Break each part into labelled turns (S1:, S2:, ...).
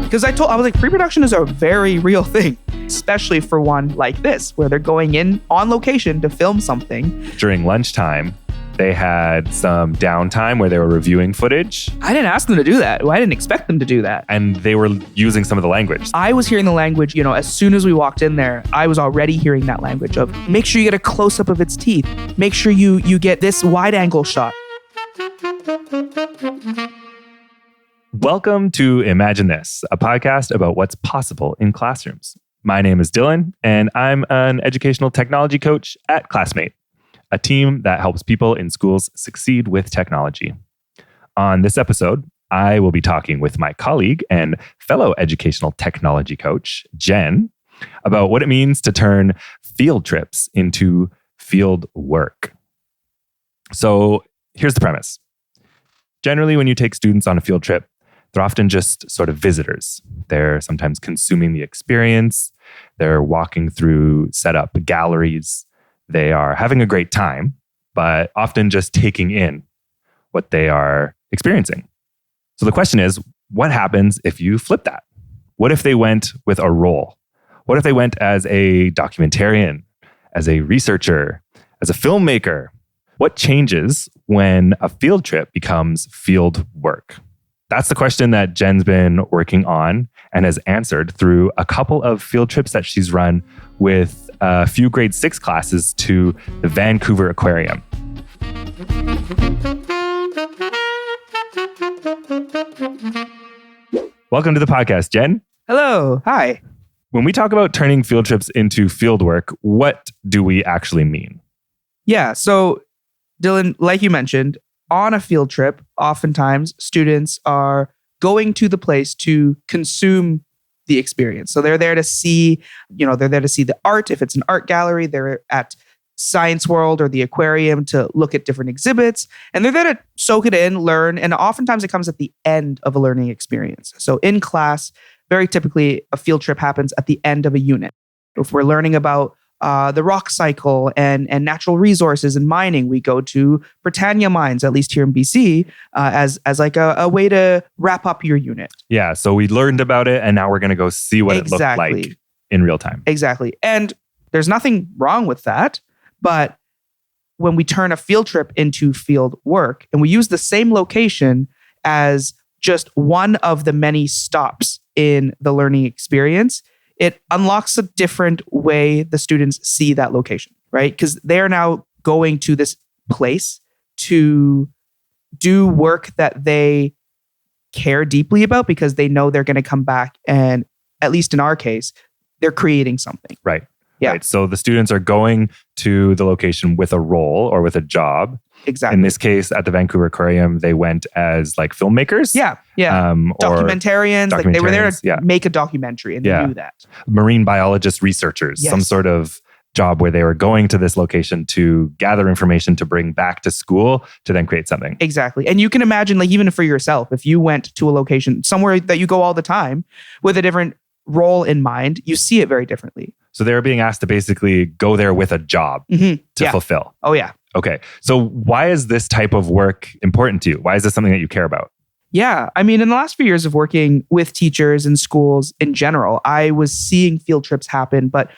S1: Because I was like, pre-production is a very real thing, especially for one like this, where they're going in on location to film something.
S2: During lunchtime, they had some downtime where they were reviewing footage.
S1: I didn't ask them to do that. I didn't expect them to do that.
S2: And they were using some of the language.
S1: I was hearing the language, as soon as we walked in there, I was already hearing that language of make sure you get a close-up of its teeth. Make sure you get this wide angle shot.
S2: Welcome to Imagine This, a podcast about what's possible in classrooms. My name is Dylan, and I'm an educational technology coach at Classmate, a team that helps people in schools succeed with technology. On this episode, I will be talking with my colleague and fellow educational technology coach, Jen, about what it means to turn field trips into field work. So here's the premise. Generally, when you take students on a field trip, they're often just sort of visitors. They're sometimes consuming the experience. They're walking through set up galleries. They are having a great time, but often just taking in what they are experiencing. So the question is, what happens if you flip that? What if they went with a role? What if they went as a documentarian, as a researcher, as a filmmaker? What changes when a field trip becomes field work? That's the question that Jen's been working on and has answered through a couple of field trips that she's run with a few grade 6 classes to the Vancouver Aquarium. Welcome to the podcast, Jen.
S1: Hello. Hi.
S2: When we talk about turning field trips into field work, what do we actually mean?
S1: Yeah. So, Dylan, like you mentioned, on a field trip, oftentimes students are going to the place to consume the experience. So they're there to see, they're there to see the art. If it's an art gallery, they're at Science World or the aquarium to look at different exhibits. And they're there to soak it in, learn. And oftentimes it comes at the end of a learning experience. So in class, very typically a field trip happens at the end of a unit. If we're learning about the rock cycle and natural resources and mining, we go to Britannia mines, at least here in BC, as like a way to wrap up your unit.
S2: Yeah, so we learned about it and now we're going to go see what it looked like in real time.
S1: Exactly. And there's nothing wrong with that. But when we turn a field trip into field work and we use the same location as just one of the many stops in the learning experience, it unlocks a different way the students see that location, right? Because they're now going to this place to do work that they care deeply about because they know they're going to come back and, at least in our case, they're creating something.
S2: Right.
S1: Yeah.
S2: Right. So the students are going to the location with a role or with a job.
S1: Exactly.
S2: In this case, at the Vancouver Aquarium, they went as like filmmakers.
S1: Yeah. Documentarians. Like they were there to make a documentary and they knew that. Marine
S2: biologist researchers,
S1: yes.
S2: Some sort of job where they were going to this location to gather information to bring back to school to then create something.
S1: Exactly. And you can imagine, like, even for yourself, if you went to a location somewhere that you go all the time with a different role in mind, you see it very differently.
S2: So they were being asked to basically go there with a job to fulfill.
S1: Oh, yeah.
S2: Okay. So why is this type of work important to you? Why is this something that you care about?
S1: Yeah. I mean, in the last few years of working with teachers and schools in general, I was seeing field trips happen, but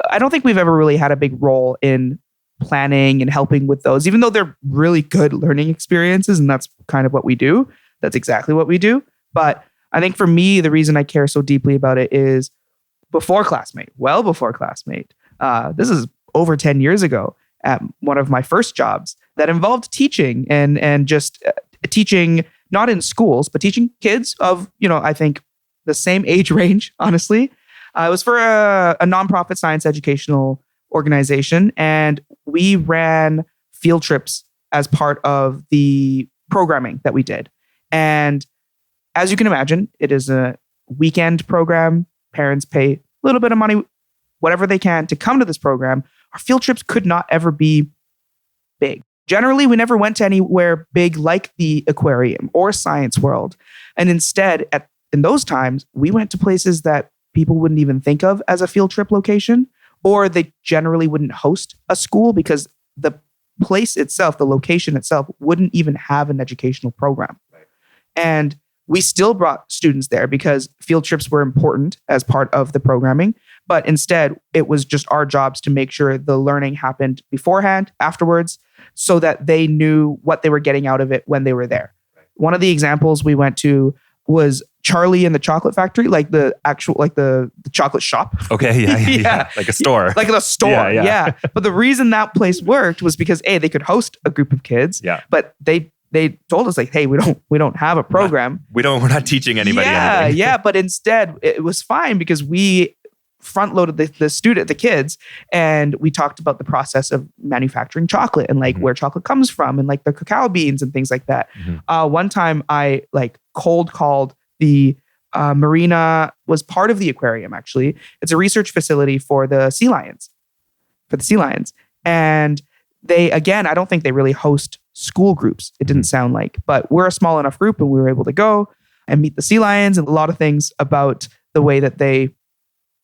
S1: I don't think we've ever really had a big role in planning and helping with those, even though they're really good learning experiences. And that's kind of what we do. That's exactly what we do. But I think for me, the reason I care so deeply about it is before Classmate, well before Classmate. This is over 10 years ago at one of my first jobs that involved teaching and just teaching, not in schools, but teaching kids of, I think the same age range, honestly. It was for a nonprofit science educational organization. And we ran field trips as part of the programming that we did. And as you can imagine, it is a weekend program. Parents pay a little bit of money, whatever they can, to come to this program. Our field trips could not ever be big. Generally, we never went to anywhere big like the aquarium or Science World. And instead, in those times, we went to places that people wouldn't even think of as a field trip location, or they generally wouldn't host a school because the place itself, the location itself, wouldn't even have an educational program. Right. And we still brought students there because field trips were important as part of the programming. But instead, it was just our jobs to make sure the learning happened beforehand, afterwards, so that they knew what they were getting out of it when they were there. One of the examples we went to was Charlie and the Chocolate Factory, like the chocolate shop.
S2: Okay, yeah. Like a store.
S1: Like a store, yeah. But the reason that place worked was because they could host a group of kids, but they told us like, hey, we don't have a program.
S2: We're not teaching anybody anything.
S1: Yeah, but instead it was fine because we front loaded the kids, and we talked about the process of manufacturing chocolate and like where chocolate comes from and like the cacao beans and things like that. One time I like cold called the marina, was part of the aquarium actually. It's a research facility for the sea lions. And they, again, I don't think they really host school groups. It didn't sound like, but we're a small enough group and we were able to go and meet the sea lions and a lot of things about the way that they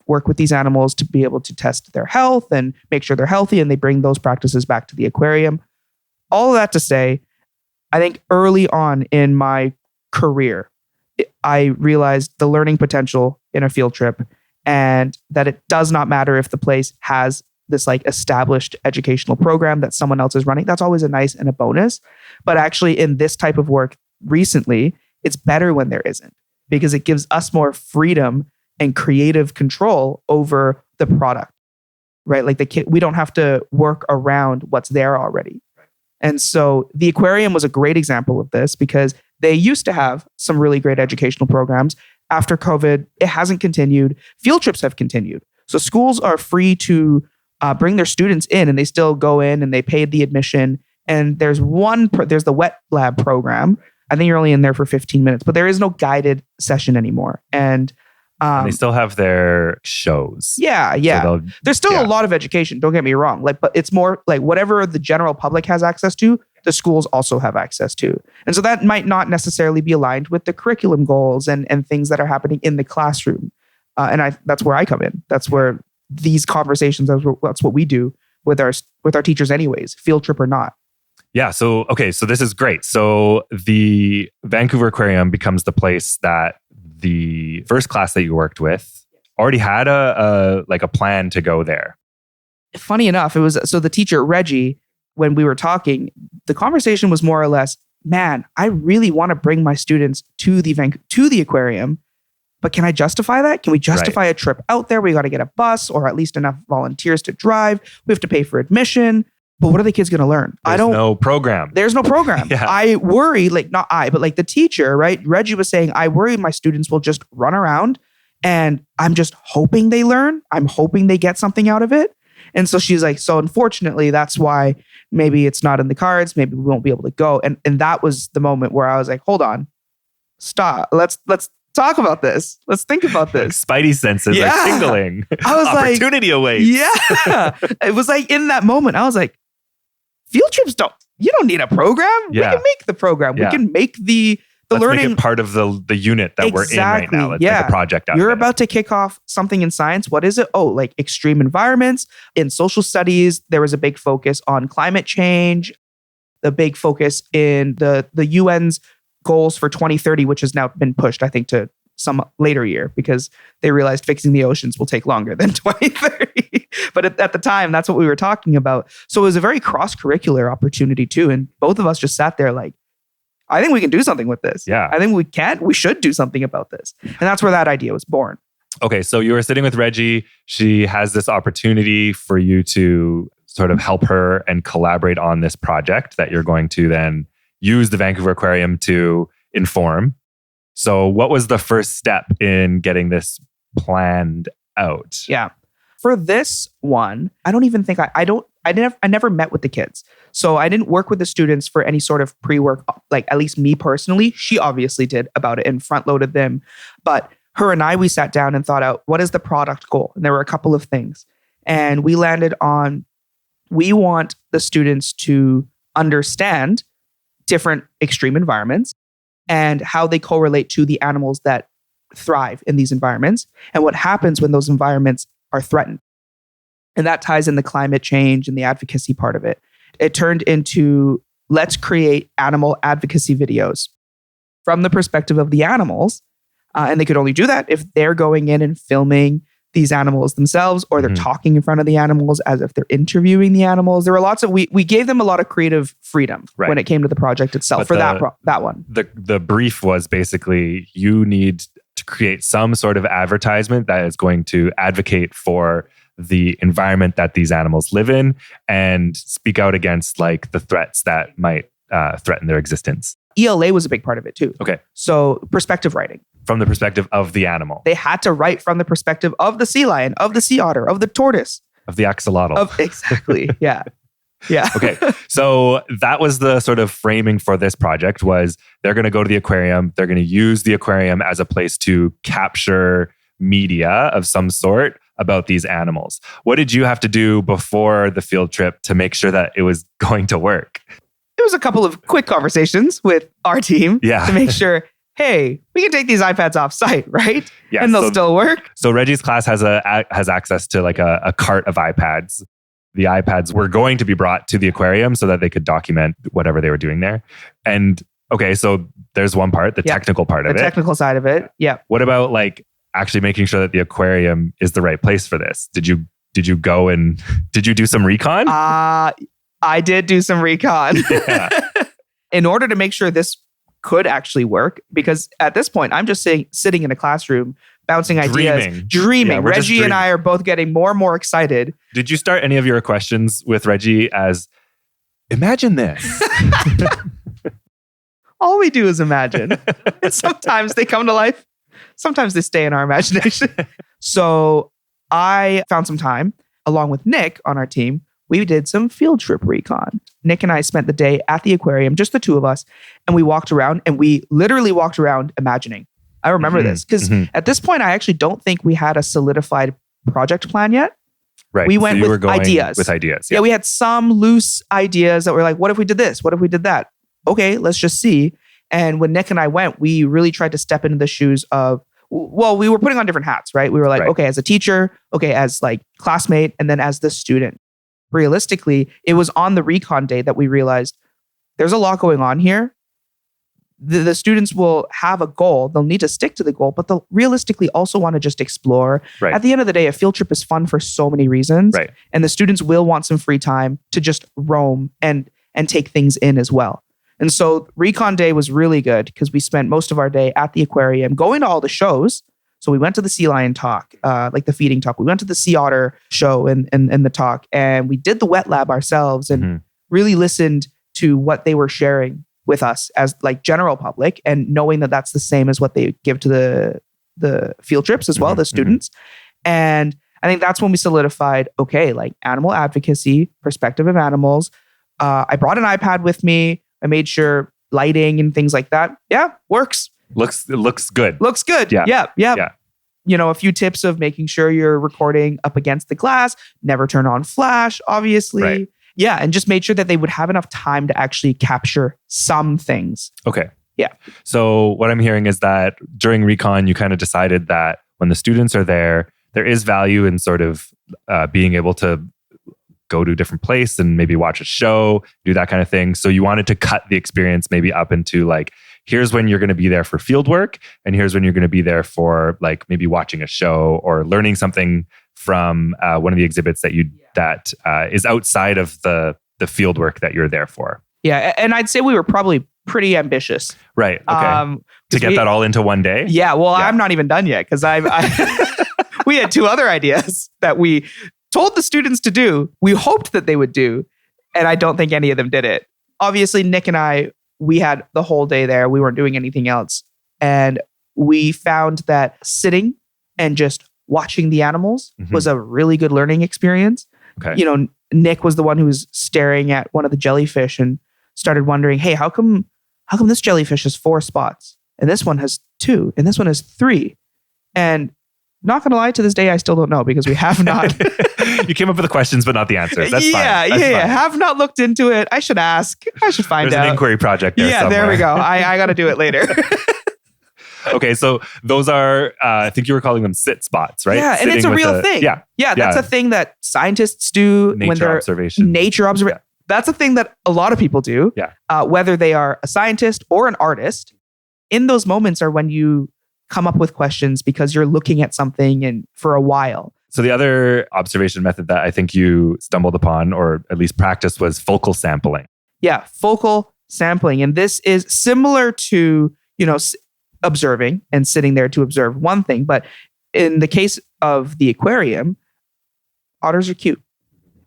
S1: work with these animals to be able to test their health and make sure they're healthy, and they bring those practices back to the aquarium. All of that to say, I think early on in my career, I realized the learning potential in a field trip, and that it does not matter if the place has this like established educational program that someone else is running. That's always a nice and a bonus. But actually in this type of work recently, it's better when there isn't, because it gives us more freedom and creative control over the product, right? Like we don't have to work around what's there already. And so the aquarium was a great example of this because they used to have some really great educational programs. After COVID, it hasn't continued. Field trips have continued. So schools are free to bring their students in, and they still go in and they paid the admission. And there's the wet lab program. I think you're only in there for 15 minutes, but there is no guided session anymore. And
S2: they still have their shows.
S1: Yeah. So there's still a lot of education. Don't get me wrong. But it's more like whatever the general public has access to, the schools also have access to. And so that might not necessarily be aligned with the curriculum goals and things that are happening in the classroom. And that's where I come in. That's where these conversations, that's what we do with our teachers anyways, field trip or not.
S2: Yeah. So this is great. So the Vancouver Aquarium becomes the place that the first class that you worked with already had a plan to go there.
S1: Funny enough, it was, so the teacher, Reggie, when we were talking, the conversation was more or less, man, I really want to bring my students to the aquarium, but can I justify that? Can we justify a trip out there? We got to get a bus or at least enough volunteers to drive. We have to pay for admission. But what are the kids going to learn?
S2: There's no program.
S1: There's no program.
S2: Yeah.
S1: I worry, not I, but the teacher, right? Reggie was saying, I worry my students will just run around and I'm just hoping they learn. I'm hoping they get something out of it. And so she's like, so unfortunately, that's why maybe it's not in the cards. Maybe we won't be able to go. And that was the moment where I was like, hold on, stop. Let's talk about this. Let's think about this.
S2: Spidey senses are tingling.
S1: I was
S2: opportunity awaits.
S1: Yeah. It was like in that moment, I was like, field trips you don't need a program.
S2: Yeah.
S1: We can make the program.
S2: Yeah.
S1: We can make the learning.
S2: Make it part of the unit that we're in right now. Let's make a project out
S1: You're
S2: of it.
S1: about to kick off something in science. What is it? Oh, like extreme environments. In social studies, there was a big focus on climate change, the big focus in the UN's goals for 2030, which has now been pushed, I think, to some later year because they realized fixing the oceans will take longer than 2030. But at the time, that's what we were talking about. So it was a very cross-curricular opportunity too. And both of us just sat there like, I think we can do something with this.
S2: Yeah.
S1: I think we should do something about this. And that's where that idea was born.
S2: Okay. So you were sitting with Reggie. She has this opportunity for you to sort of help her and collaborate on this project that you're going to then use the Vancouver Aquarium to inform. So what was the first step in getting this planned out?
S1: Yeah. For this one, I don't even think I never met with the kids. So I didn't work with the students for any sort of pre-work, like at least me personally. She obviously did about it and front-loaded them. But her and I, we sat down and thought out, what is the product goal? And there were a couple of things. And we landed on, we want the students to understand different extreme environments and how they correlate to the animals that thrive in these environments and what happens when those environments are threatened. And that ties in the climate change and the advocacy part of it. It turned into, let's create animal advocacy videos from the perspective of the animals. And they could only do that if they're going in and filming these animals themselves, or they're talking in front of the animals as if they're interviewing the animals. There were lots of, we gave them a lot of creative freedom when it came to the project itself. But that one.
S2: The brief was basically, you need to create some sort of advertisement that is going to advocate for the environment that these animals live in and speak out against like the threats that might threaten their existence.
S1: ELA was a big part of it too.
S2: Okay.
S1: So perspective writing.
S2: From the perspective of the animal.
S1: They had to write from the perspective of the sea lion, of the sea otter, of the tortoise.
S2: Of the axolotl.
S1: Exactly. Yeah. Yeah.
S2: Okay. So that was the sort of framing for this project, was they're going to go to the aquarium. They're going to use the aquarium as a place to capture media of some sort about these animals. What did you have to do before the field trip to make sure that it was going to work?
S1: It was a couple of quick conversations with our team to make sure, hey, we can take these iPads off site, right?
S2: Yeah,
S1: and they'll still work.
S2: So Reggie's class has access to like a cart of iPads. The iPads were going to be brought to the aquarium so that they could document whatever they were doing there. And okay, so there's one part, the technical part of it.
S1: The technical side of it, yeah.
S2: What about like actually making sure that the aquarium is the right place for this? Did you go and did you do some recon?
S1: I did do some recon.
S2: Yeah.
S1: In order to make sure this could actually work, because at this point, I'm just sitting in a classroom, bouncing ideas, dreaming.
S2: Yeah,
S1: Reggie and I are both getting more and more excited.
S2: Did you start any of your questions with Reggie as, imagine this?
S1: All we do is imagine. And sometimes they come to life. Sometimes they stay in our imagination. So I found some time, along with Nick on our team. We did some field trip recon. Nick and I spent the day at the aquarium, just the two of us, and we walked around, and we literally walked around imagining. I remember this because at this point, I actually don't think we had a solidified project plan yet.
S2: Right.
S1: We went with ideas.
S2: With ideas.
S1: Yeah, we had some loose ideas that were like, what if we did this? What if we did that? Okay, let's just see. And when Nick and I went, we really tried to step into the shoes of, well, we were putting on different hats, right? We were like, okay, as a teacher, okay, as like classmate, and then as the student. Realistically, it was on the recon day that we realized there's a lot going on here. The students will have a goal. They'll need to stick to the goal, but they'll realistically also want to just explore.
S2: Right.
S1: At the end of the day, a field trip is fun for so many reasons.
S2: Right.
S1: And the students will want some free time to just roam and take things in as well. And so Recon Day was really good because we spent most of our day at the aquarium going to all the shows. So we went to the sea lion talk, like the feeding talk. We went to the sea otter show and the talk, and we did the wet lab ourselves and really listened to what they were sharing with us as like general public, and knowing that that's the same as what they give to the field trips as well, the students. And I think that's when we solidified, okay, like animal advocacy, perspective of animals. I brought an iPad with me. I made sure lighting and things like that. Yeah, works.
S2: Looks good.
S1: Looks good. Yeah. You know, a few tips of making sure you're recording up against the glass. Never turn on flash, obviously.
S2: Right.
S1: Yeah, and just made sure that they would have enough time to actually capture some things.
S2: Okay.
S1: Yeah.
S2: So what I'm hearing is that during Recon, you kind of decided that when the students are there is value in sort of being able to go to a different place and maybe watch a show, do that kind of thing. So you wanted to cut the experience maybe up into like, here's when you're going to be there for field work, and here's when you're going to be there for like maybe watching a show or learning something from one of the exhibits that is outside of the field work that you're there for.
S1: Yeah, and I'd say we were probably pretty ambitious.
S2: Right. Okay. To get that all into one day.
S1: Yeah. Well, I'm not even done yet because we had two other ideas that we told the students to do. We hoped that they would do, and I don't think any of them did it. Obviously, Nick and I, we had the whole day there. We weren't doing anything else. And we found that sitting and just watching the animals was a really good learning experience.
S2: Okay.
S1: You know, Nick was the one who was staring at one of the jellyfish and started wondering, hey, how come this jellyfish has 4 spots and this one has 2 and this one has 3? And not going to lie, to this day, I still don't know because we have not.
S2: You came up with the questions, but not the answers. That's fine.
S1: Yeah. Have not looked into it. I should ask. I should find out.
S2: There's an inquiry project there somewhere.
S1: There we go. I got to do it later.
S2: Okay, so those are, I think you were calling them sit spots, right?
S1: Yeah, and it's a real thing. Yeah, that's a thing that scientists do when they're nature observation. Yeah. That's a thing that a lot of people do.
S2: Yeah.
S1: Whether they are a scientist or an artist, in those moments are when you come up with questions because you're looking at something and for a while.
S2: So the other observation method that I think you stumbled upon, or at least practiced, was focal sampling.
S1: Yeah, focal sampling. And this is similar to, observing and sitting there to observe one thing. But in the case of the aquarium, otters are cute.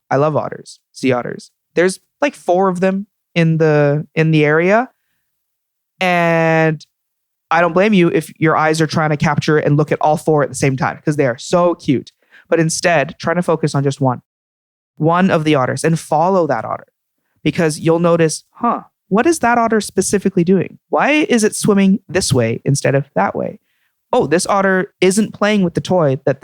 S1: I love otters, sea otters. There's like 4 of them in the area. And I don't blame you if your eyes are trying to capture and look at all 4 at the same time because they are so cute. But instead, try to focus on just one of the otters and follow that otter because you'll notice, what is that otter specifically doing? Why is it swimming this way instead of that way? Oh, this otter isn't playing with the toy that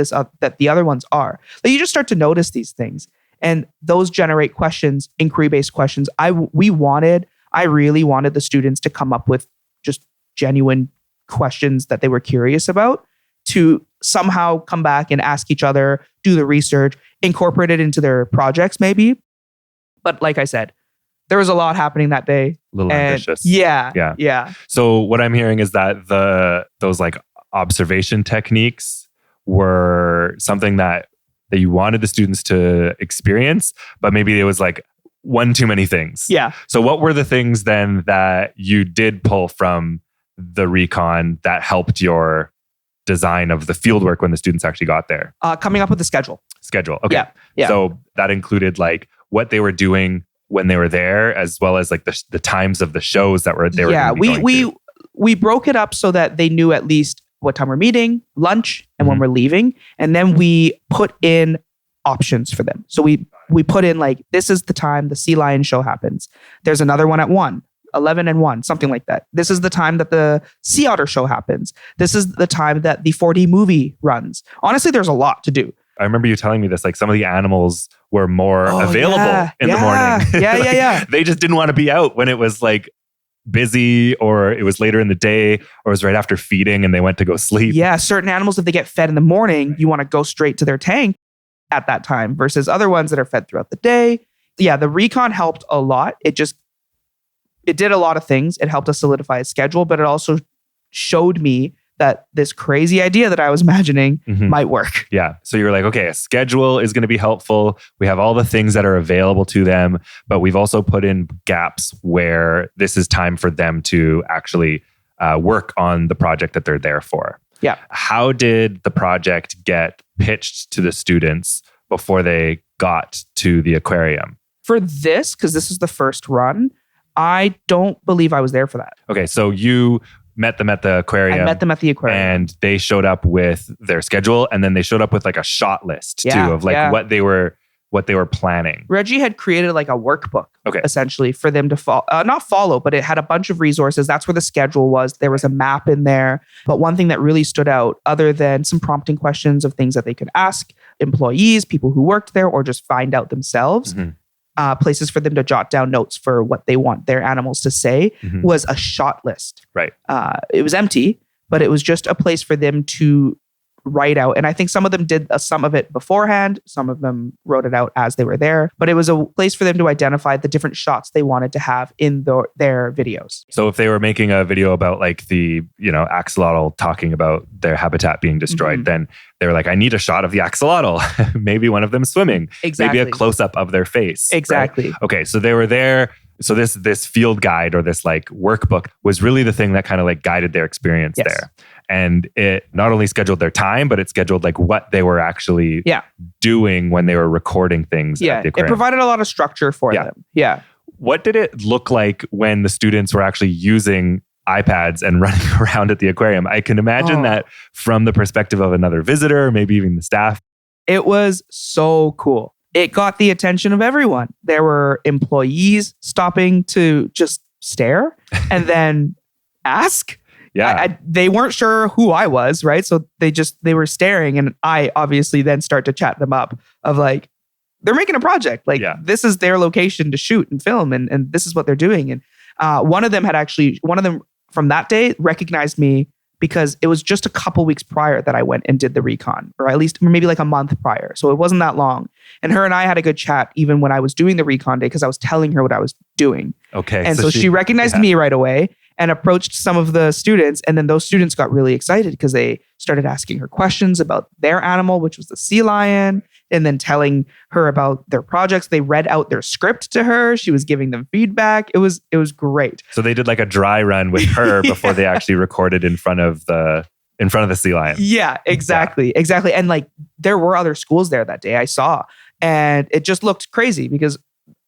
S1: the other ones are. So you just start to notice these things, and those generate questions, inquiry-based questions. I really wanted the students to come up with just genuine questions that they were curious about, to somehow come back and ask each other, do the research, incorporate it into their projects maybe. But like I said, there was a lot happening that day.
S2: A little ambitious.
S1: Yeah.
S2: So what I'm hearing is that those like observation techniques were something that you wanted the students to experience, but maybe it was like one too many things.
S1: Yeah.
S2: So what were the things then that you did pull from the Recon that helped your design of the fieldwork when the students actually got there?
S1: Coming up with the schedule.
S2: Okay.
S1: Yeah.
S2: So that included like what they were doing when they were there, as well as like the times of the shows that were there.
S1: Yeah, we broke it up so that they knew at least what time we're meeting, lunch, and when we're leaving. And then we put in options for them. So we put in like, this is the time the sea lion show happens. There's another one at 1, 11 and 1, something like that. This is the time that the sea otter show happens. This is the time that the 4D movie runs. Honestly, there's a lot to do.
S2: I remember you telling me this, like some of the animals were more available in the morning.
S1: Yeah.
S2: They just didn't want to be out when it was like busy, or it was later in the day, or it was right after feeding and they went to go sleep.
S1: Yeah, certain animals, if they get fed in the morning, you want to go straight to their tank at that time versus other ones that are fed throughout the day. Yeah, the Recon helped a lot. It did a lot of things. It helped us solidify a schedule, but it also showed me that this crazy idea that I was imagining might work.
S2: Yeah. So you're like, okay, a schedule is going to be helpful. We have all the things that are available to them, but we've also put in gaps where this is time for them to actually work on the project that they're there for.
S1: Yeah.
S2: How did the project get pitched to the students before they got to the aquarium?
S1: For this, because this is the first run, I don't believe I was there for that.
S2: Okay. So you met them at the aquarium.
S1: I met them at the aquarium.
S2: And they showed up with their schedule, and then they showed up with like a shot list too of like what they were planning.
S1: Reggie had created like a workbook,
S2: okay,
S1: essentially for them to not follow, but it had a bunch of resources. That's where the schedule was. There was a map in there. But one thing that really stood out, other than some prompting questions of things that they could ask employees, people who worked there, or just find out themselves, places for them to jot down notes for what they want their animals to say, was a shot list.
S2: Right.
S1: It was empty, but it was just a place for them to write out. And I think some of them did some of it beforehand. Some of them wrote it out as they were there. But it was a place for them to identify the different shots they wanted to have in their videos.
S2: So if they were making a video about like the, axolotl talking about their habitat being destroyed, then they were like, I need a shot of the axolotl. Maybe one of them swimming.
S1: Exactly.
S2: Maybe a close-up of their face.
S1: Exactly.
S2: Right? Okay, so they were there. So this field guide or this like workbook was really the thing that kind of like guided their experience there. And it not only scheduled their time, but it scheduled like what they were actually doing when they were recording things at the aquarium.
S1: It provided a lot of structure for them. Yeah.
S2: What did it look like when the students were actually using iPads and running around at the aquarium? I can imagine that from the perspective of another visitor, maybe even the staff.
S1: It was so cool. It got the attention of everyone. There were employees stopping to just stare and then ask.
S2: Yeah.
S1: They weren't sure who I was, right? So they were staring, and I obviously then start to chat them up of like, they're making a project. Like this is their location to shoot and film, and this is what they're doing. And one of them from that day recognized me because it was just a couple weeks prior that I went and did the Recon, or at least maybe like a month prior. So it wasn't that long. And her and I had a good chat even when I was doing the Recon day because I was telling her what I was doing.
S2: Okay.
S1: And so she recognized me right away. and approached some of the students. And then those students got really excited because they started asking her questions about their animal, which was the sea lion, and then telling her about their projects. They read out their script to her. She was giving them feedback. It was great.
S2: So they did like a dry run with her before they actually recorded in front of the sea lion.
S1: Yeah, exactly. Yeah. Exactly. And like there were other schools there that day I saw, and it just looked crazy because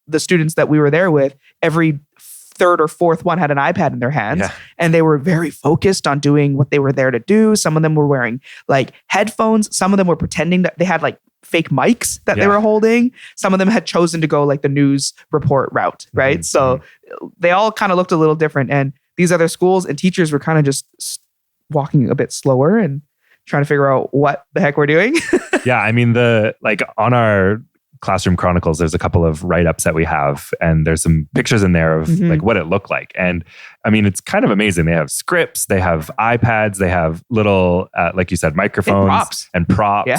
S1: the students that we were there with, every third or fourth one had an iPad in their hands, and they were very focused on doing what they were there to do. Some of them were wearing like headphones. Some of them were pretending that they had like fake mics that they were holding. Some of them had chosen to go like the news report route, right? So they all kind of looked a little different. And these other schools and teachers were kind of just walking a bit slower and trying to figure out what the heck we're doing.
S2: Yeah, I mean, on our Classroom Chronicles, there's a couple of write-ups that we have, and there's some pictures in there of like what it looked like. And I mean, it's kind of amazing. They have scripts, they have iPads, they have little, like you said, microphones and props.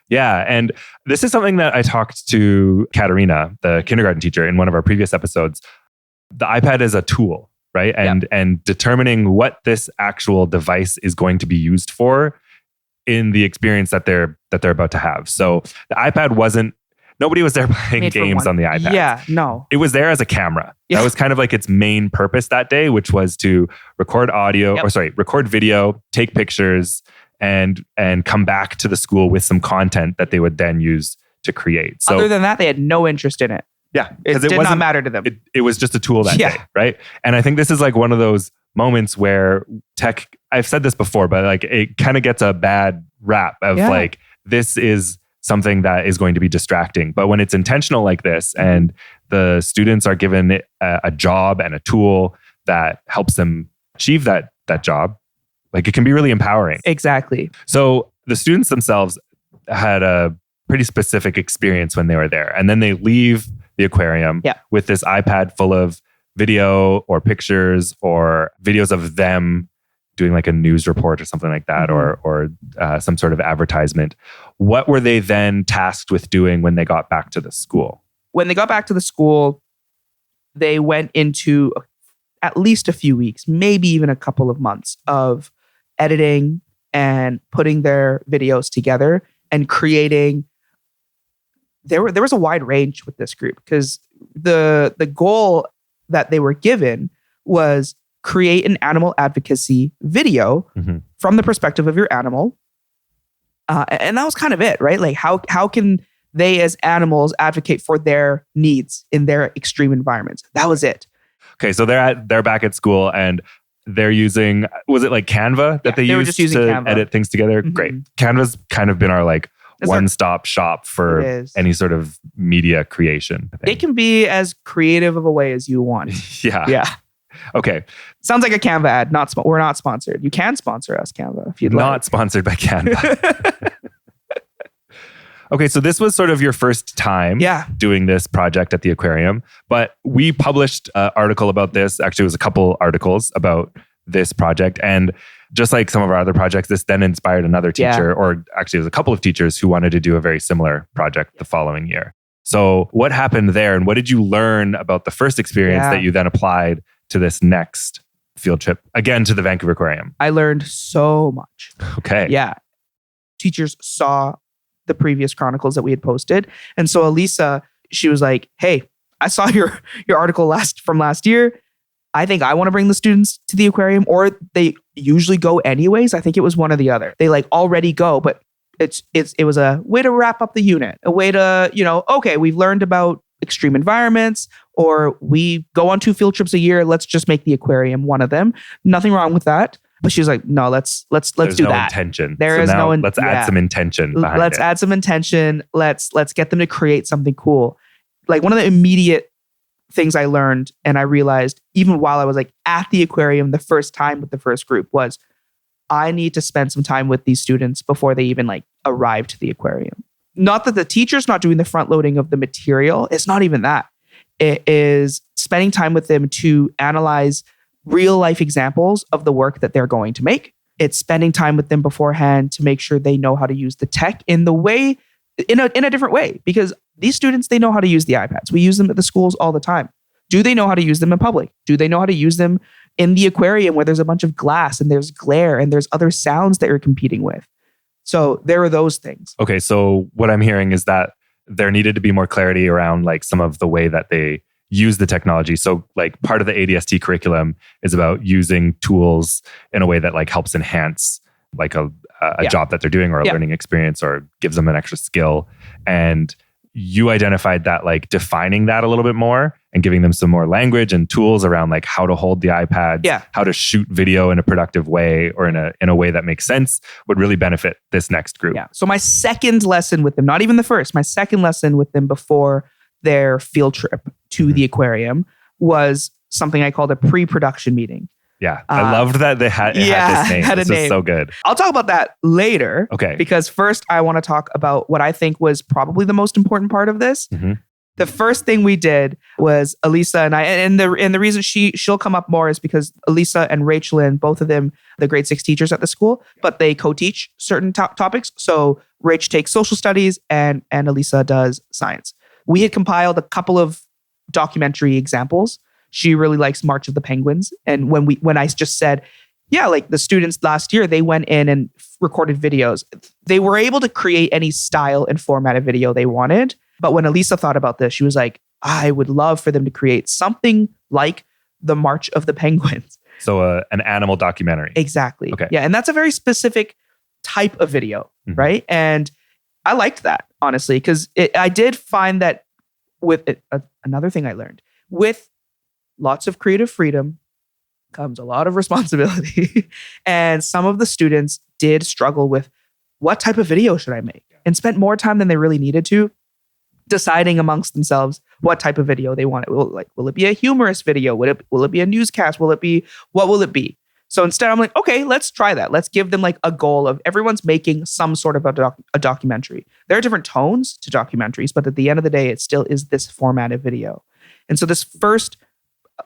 S2: Yeah. And this is something that I talked to Katerina, the kindergarten teacher, in one of our previous episodes. The iPad is a tool, right? And determining what this actual device is going to be used for in the experience that they're about to have. So the iPad nobody was there playing games on the iPad.
S1: Yeah, no.
S2: It was there as a camera. Yeah. That was kind of like its main purpose that day, which was to record record video, take pictures, and come back to the school with some content that they would then use to create. So
S1: other than that, they had no interest in it.
S2: Yeah.
S1: It did not matter to them.
S2: It was just a tool that day, right? And I think this is like one of those moments where tech, I've said this before, but like it kind of gets a bad rap of like, this is something that is going to be distracting. But when it's intentional like this and the students are given a job and a tool that helps them achieve that job, like it can be really empowering.
S1: Exactly.
S2: So the students themselves had a pretty specific experience when they were there. And then they leave the aquarium with this iPad full of video or pictures or videos of them doing like a news report or something like that, or some sort of advertisement. What were they then tasked with doing when they got back to the school?
S1: When they got back to the school, they went into at least a few weeks, maybe even a couple of months of editing and putting their videos together and creating. There was a wide range with this group because the goal that they were given was create an animal advocacy video from the perspective of your animal. And that was kind of it, right? Like how can they as animals advocate for their needs in their extreme environments? That was it.
S2: Okay, so they're back at school and they're using, was it like Canva that they used to Canva. Edit things together? Great. Canva's kind of been our like one-stop shop for any sort of media creation.
S1: It can be as creative of a way as you want.
S2: Yeah. Okay.
S1: Sounds like a Canva ad. We're not sponsored. You can sponsor us, Canva, if you'd like.
S2: Not sponsored by Canva. Okay, so this was sort of your first time doing this project at the aquarium, but we published an article about this. Actually, it was a couple articles about this project. And just like some of our other projects, this then inspired another teacher, or actually it was a couple of teachers who wanted to do a very similar project the following year. So what happened there, and what did you learn about the first experience that you then applied to this next field trip, again to the Vancouver Aquarium?
S1: I learned so much.
S2: Okay.
S1: Yeah. Teachers saw the previous chronicles that we had posted. And so Elisa, she was like, hey, I saw your article from last year. I think I want to bring the students to the aquarium, or they usually go anyways. I think it was one or the other. They like already go, but it was a way to wrap up the unit, a way to, okay, we've learned about extreme environments, or we go on 2 field trips a year. Let's just make the aquarium one of them. Nothing wrong with that. But she was like, no, let's
S2: There's
S1: do
S2: no
S1: that.
S2: Intention.
S1: There is no.
S2: Let's add some intention behind it.
S1: Let's add some intention. Let's get them to create something cool. Like one of the immediate things I learned, and I realized even while I was like at the aquarium the first time with the first group, was I need to spend some time with these students before they even like arrive to the aquarium. Not that the teacher's not doing the front loading of the material. It's not even that. It is spending time with them to analyze real life examples of the work that they're going to make. It's spending time with them beforehand to make sure they know how to use the tech in a different way, because these students, they know how to use the iPads. We use them at the schools all the time. Do they know how to use them in public? Do they know how to use them in the aquarium where there's a bunch of glass and there's glare and there's other sounds that you're competing with. So there are those things.
S2: Okay, so what I'm hearing is that there needed to be more clarity around like some of the way that they use the technology. So like part of the ADST curriculum is about using tools in a way that like helps enhance like a job that they're doing or a learning experience or gives them an extra skill. And you identified that like defining that a little bit more and giving them some more language and tools around like how to hold the iPad, how to shoot video in a productive way or in a way that makes sense would really benefit this next group.
S1: Yeah. So my second lesson with them, not even the first, my second lesson with them before their field trip to the aquarium was something I called a pre-production meeting.
S2: Yeah. I loved that they had this name. This is so good.
S1: I'll talk about that later.
S2: Okay.
S1: Because first I want to talk about what I think was probably the most important part of this.
S2: Mm-hmm.
S1: The first thing we did was Elisa and I, and the reason she'll come up more is because Elisa and Rachel, and both of them, the grade 6 teachers at the school, but they co-teach certain topics. So Rach takes social studies and Elisa does science. We had compiled a couple of documentary examples. She really likes March of the Penguins. And when I just said, yeah, like the students last year, they went in and recorded videos. They were able to create any style and format of video they wanted. But when Elisa thought about this, she was like, I would love for them to create something like the March of the Penguins.
S2: So an animal documentary.
S1: Exactly.
S2: Okay.
S1: Yeah. And that's a very specific type of video, right? And I liked that, honestly, because I did find that with it, another thing I learned, with lots of creative freedom comes a lot of responsibility. And some of the students did struggle with what type of video should I make, and spent more time than they really needed to deciding amongst themselves what type of video they wanted. Will it be a humorous video? Will it be a newscast? What will it be? So instead I'm like, okay, let's try that. Let's give them like a goal of everyone's making some sort of a documentary. There are different tones to documentaries, but at the end of the day, it still is this format of video. And so this first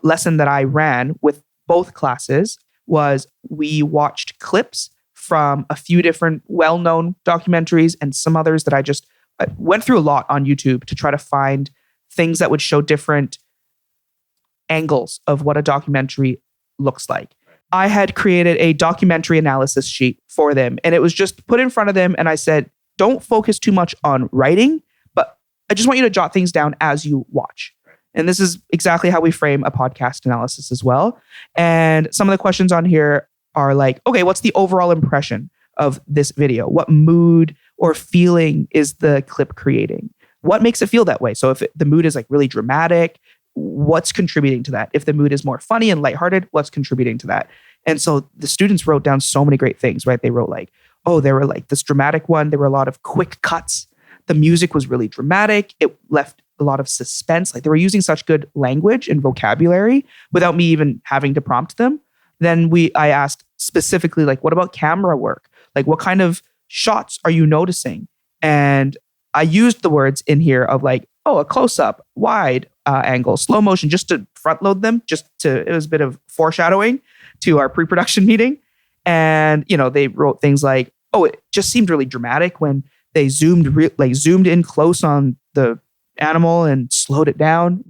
S1: lesson that I ran with both classes was we watched clips from a few different well-known documentaries and some others that I went through a lot on YouTube to try to find things that would show different angles of what a documentary looks like. I had created a documentary analysis sheet for them, and it was just put in front of them. And I said, don't focus too much on writing, but I just want you to jot things down as you watch. And this is exactly how we frame a podcast analysis as well. And some of the questions on here are like, okay, what's the overall impression of this video? What mood or feeling is the clip creating? What makes it feel that way? So if the mood is like really dramatic, what's contributing to that? If the mood is more funny and lighthearted, what's contributing to that? And so the students wrote down so many great things, right? They wrote like, oh, there were like this dramatic one. There were a lot of quick cuts. The music was really dramatic. It left a lot of suspense. Like they were using such good language and vocabulary without me even having to prompt them. Then I asked specifically, like, what about camera work? Like, what kind of shots are you noticing? And I used the words in here of like, oh, a close-up, wide angle, slow motion, just to front load them, it was a bit of foreshadowing to our pre-production meeting. And, they wrote things like, oh, it just seemed really dramatic when they zoomed in close on the animal and slowed it down.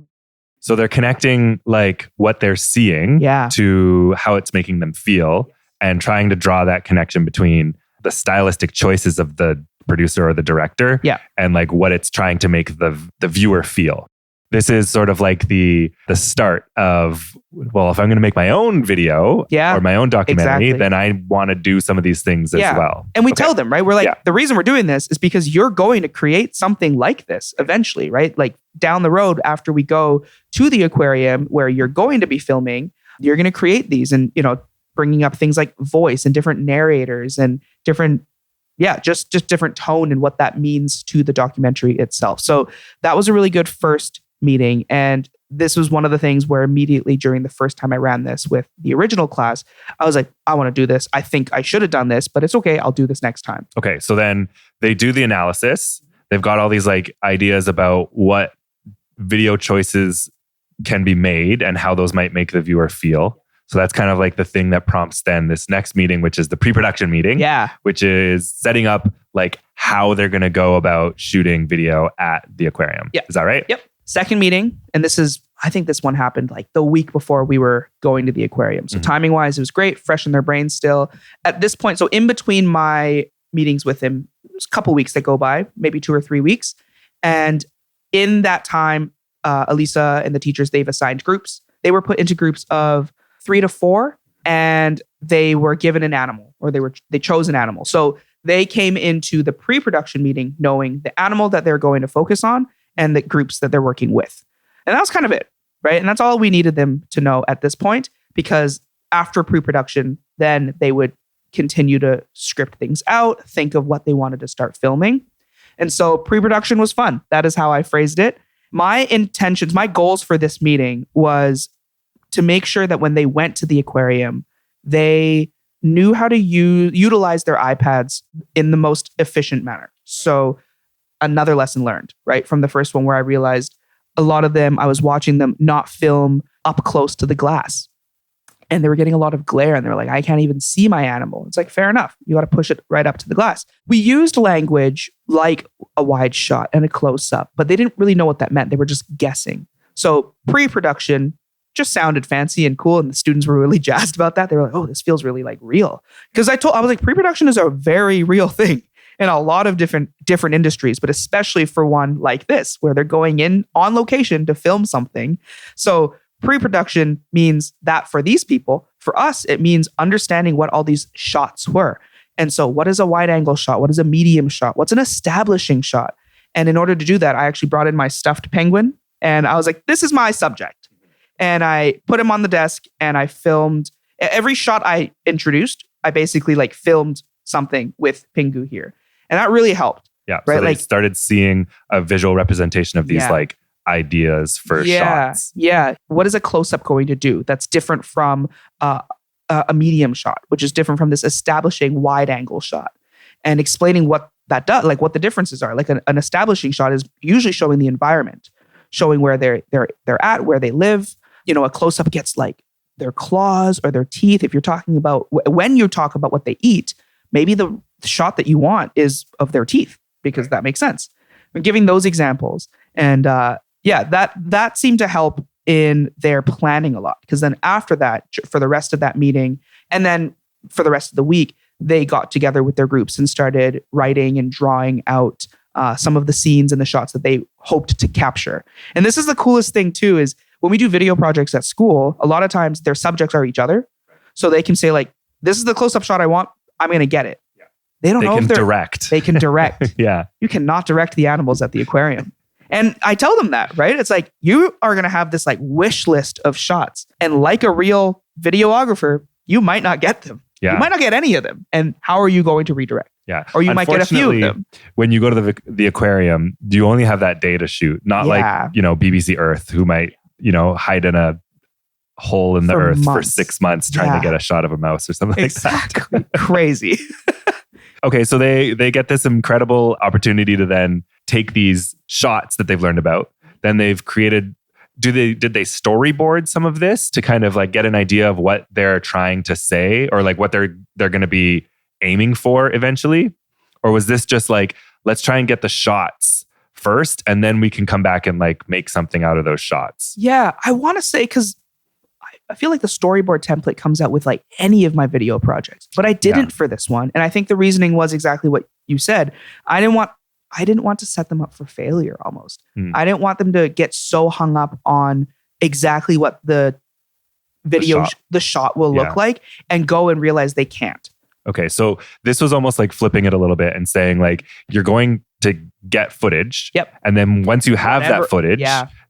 S2: So they're connecting like what they're seeing to how it's making them feel and trying to draw that connection between the stylistic choices of the producer or the director and like what it's trying to make the viewer feel. This is sort of like the start of, well, if I'm going to make my own video or my own documentary, then I want to do some of these things as well.
S1: And we tell them, right? We're like, the reason we're doing this is because you're going to create something like this eventually, right? Like down the road after we go to the aquarium where you're going to be filming, you're going to create these and, bringing up things like voice and different narrators and different just different tone and what that means to the documentary itself. So that was a really good first meeting. And this was one of the things where immediately during the first time I ran this with the original class, I was like, I want to do this. I think I should have done this, but it's okay. I'll do this next time.
S2: Okay. So then they do the analysis. They've got all these like ideas about what video choices can be made and how those might make the viewer feel. So that's kind of like the thing that prompts then this next meeting, which is the pre-production meeting, which is setting up like how they're going to go about shooting video at the aquarium. Is that right?
S1: Yep. Second meeting, and this is I think this one happened like the week before we were going to the aquarium. So timing wise, it was great, fresh in their brains still. At this point, so in between my meetings with him, there's a couple weeks that go by, maybe 2 or 3 weeks. And in that time, Elisa and the teachers, they've assigned groups. They were put into groups of 3 to 4, and they were given an animal, or they chose an animal. So they came into the pre-production meeting knowing the animal that they're going to focus on and the groups that they're working with. And that was kind of it, right? And that's all we needed them to know at this point, because after pre-production, then they would continue to script things out, think of what they wanted to start filming. And so pre-production was fun. That is how I phrased it. My intentions, my goals for this meeting was to make sure that when they went to the aquarium, they knew how to utilize their iPads in the most efficient manner. So another lesson learned, right? From the first one, where I realized a lot of them, I was watching them not film up close to the glass. And they were getting a lot of glare, and they were like, I can't even see my animal. It's like, fair enough. You got to push it right up to the glass. We used language like a wide shot and a close up, but they didn't really know what that meant. They were just guessing. So pre-production just sounded fancy and cool, and the students were really jazzed about that. They were like, oh, this feels really like real. Because I was like, pre-production is a very real thing in a lot of different industries, but especially for one like this, where they're going in on location to film something. So pre-production means that for these people. For us, it means understanding what all these shots were. And so what is a wide angle shot? What is a medium shot? What's an establishing shot? And in order to do that, I actually brought in my stuffed penguin, and I was like, this is my subject. And I put him on the desk, and I filmed every shot I introduced. I basically like filmed something with Pingu here. And that really helped.
S2: Yeah.
S1: Right?
S2: So they started seeing a visual representation of these like ideas for shots.
S1: Yeah. What is a close-up going to do that's different from a medium shot, which is different from this establishing wide angle shot, and explaining what that does, like what the differences are. Like an establishing shot is usually showing the environment, showing where they're at, where they live. You know, a close-up gets like their claws or their teeth. If you're talking about, when you talk about what they eat, maybe the shot that you want is of their teeth, because that makes sense. I'm giving those examples. And that seemed to help in their planning a lot. Because then after that, for the rest of that meeting, and then for the rest of the week, they got together with their groups and started writing and drawing out some of the scenes and the shots that they hoped to capture. And this is the coolest thing too, is when we do video projects at school, a lot of times their subjects are each other. So they can say like, this is the close-up shot I want. I'm going to get it. Yeah. They can
S2: direct.
S1: They can direct.
S2: Yeah.
S1: You cannot direct the animals at the aquarium. And I tell them that, right? It's like, you are going to have this like wish list of shots. And like a real videographer, you might not get them. Yeah. You might not get any of them. And how are you going to redirect?
S2: Yeah.
S1: Or you might get a few of them.
S2: When you go to the aquarium, you only have that day to shoot. Not like, BBC Earth, who might, hide in a hole in the earth for 6 months trying to get a shot of a mouse or something like that.
S1: Crazy.
S2: Okay, so they get this incredible opportunity to then take these shots that they've learned about. Then they've created, did they storyboard some of this to kind of like get an idea of what they're trying to say, or like what they're going to be aiming for eventually? Or was this just like, let's try and get the shots first, and then we can come back and like make something out of those shots?
S1: Yeah, I want to say, because I feel like the storyboard template comes out with like any of my video projects, but I didn't for this one. And I think the reasoning was exactly what you said. I didn't want to set them up for failure almost. I didn't want them to get so hung up on exactly what the shot will look like and go and realize they can't.
S2: Okay, so this was almost like flipping it a little bit and saying like, you're going to get footage.
S1: Yep.
S2: And then once you have that footage,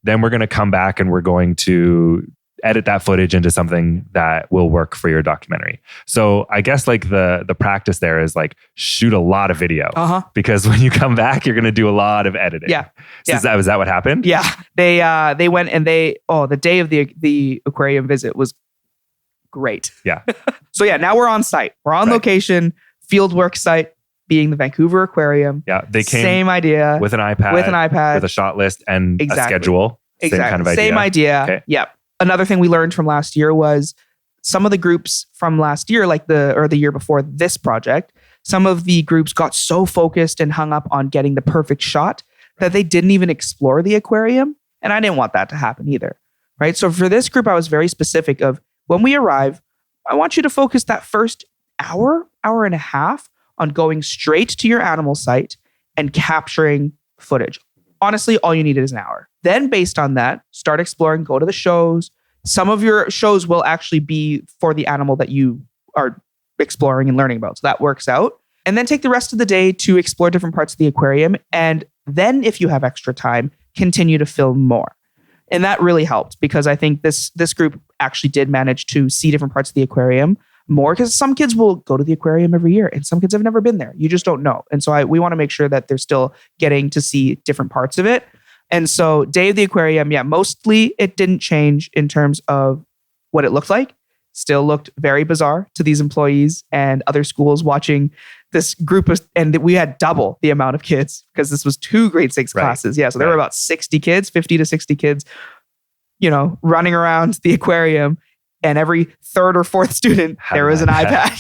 S2: then we're going to come back and we're going to edit that footage into something that will work for your documentary. So I guess like the practice there is like, shoot a lot of video, because when you come back, you're going to do a lot of editing.
S1: Yeah.
S2: So is that what happened?
S1: Yeah. They went and the day of the aquarium visit was great.
S2: Yeah.
S1: So now we're on site. We're on location, fieldwork site being the Vancouver Aquarium.
S2: Yeah. They came
S1: same idea
S2: with an iPad, with a shot list and a schedule.
S1: Exactly.
S2: Same kind of idea.
S1: Same idea.
S2: Okay.
S1: Yep. Another thing we learned from last year was some of the groups from last year, like the year before this project, some of the groups got so focused and hung up on getting the perfect shot that they didn't even explore the aquarium. And I didn't want that to happen either. right? So for this group, I was very specific of when we arrive, I want you to focus that first hour and a half on going straight to your animal site and capturing footage. Honestly, all you needed is an hour. Then based on that, start exploring, go to the shows. Some of your shows will actually be for the animal that you are exploring and learning about. So that works out. And then take the rest of the day to explore different parts of the aquarium. And then if you have extra time, continue to film more. And that really helped because I think this group actually did manage to see different parts of the aquarium more, because some kids will go to the aquarium every year and some kids have never been there. You just don't know. And so we want to make sure that they're still getting to see different parts of it. And so day of the aquarium, mostly it didn't change in terms of what it looked like. Still looked very bizarre to these employees and other schools watching this group and we had double the amount of kids because this was 2 grade 6 classes. Yeah. So there were about 60 kids, 50 to 60 kids, running around the aquarium. And every 3rd or 4th student, there was an iPad.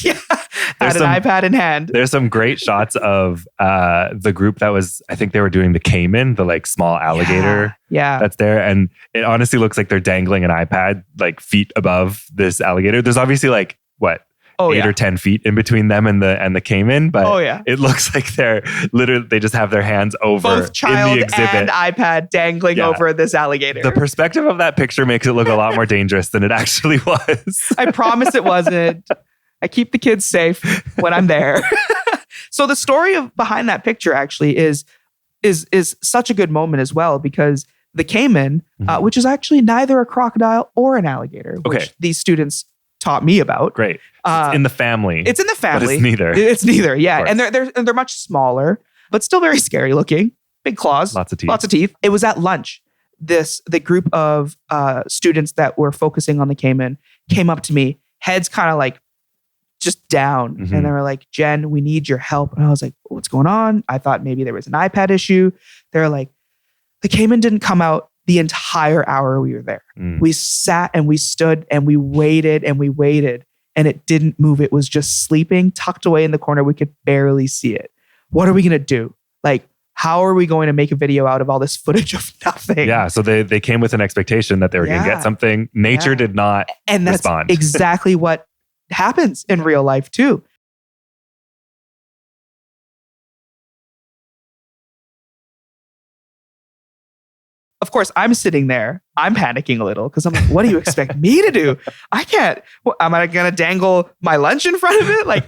S1: Had an iPad in hand.
S2: There's some great shots of the group that was, I think they were doing the Caiman, the like small alligator that's there. And it honestly looks like they're dangling an iPad like feet above this alligator. There's obviously like, 8 or 10 feet in between them and the Caiman, but it looks like they're literally, they just have their hands over
S1: both child
S2: in the exhibit.
S1: And iPad dangling over this alligator.
S2: The perspective of that picture makes it look a lot more dangerous than it actually was.
S1: I promise it wasn't. I keep the kids safe when I'm there. So the story behind that picture actually is such a good moment as well, because the Caiman, which is actually neither a crocodile or an alligator, which these students taught me about.
S2: Great. It's in the family.
S1: It's in the family.
S2: But it's neither.
S1: It's neither. Yeah. And they're much smaller, but still very scary looking. Big claws.
S2: Lots of teeth.
S1: Lots of teeth. It was at lunch. The group of students that were focusing on the Caiman came up to me, heads kind of like just down. And they were like, Jen, we need your help. And I was like, what's going on? I thought maybe there was an iPad issue. They're like, the Caiman didn't come out the entire hour we were there. We sat and we stood and we waited and it didn't move. It was just sleeping, tucked away in the corner. We could barely see it. What are we going to do? Like, how are we going to make a video out of all this footage of nothing?
S2: Yeah. So they came with an expectation that they were going to get something. Nature did not
S1: and that's
S2: respond.
S1: Exactly what happens in real life too. Of course, I'm sitting there. I'm panicking a little because I'm like, what do you expect me to do? I can't. Am I going to dangle my lunch in front of it?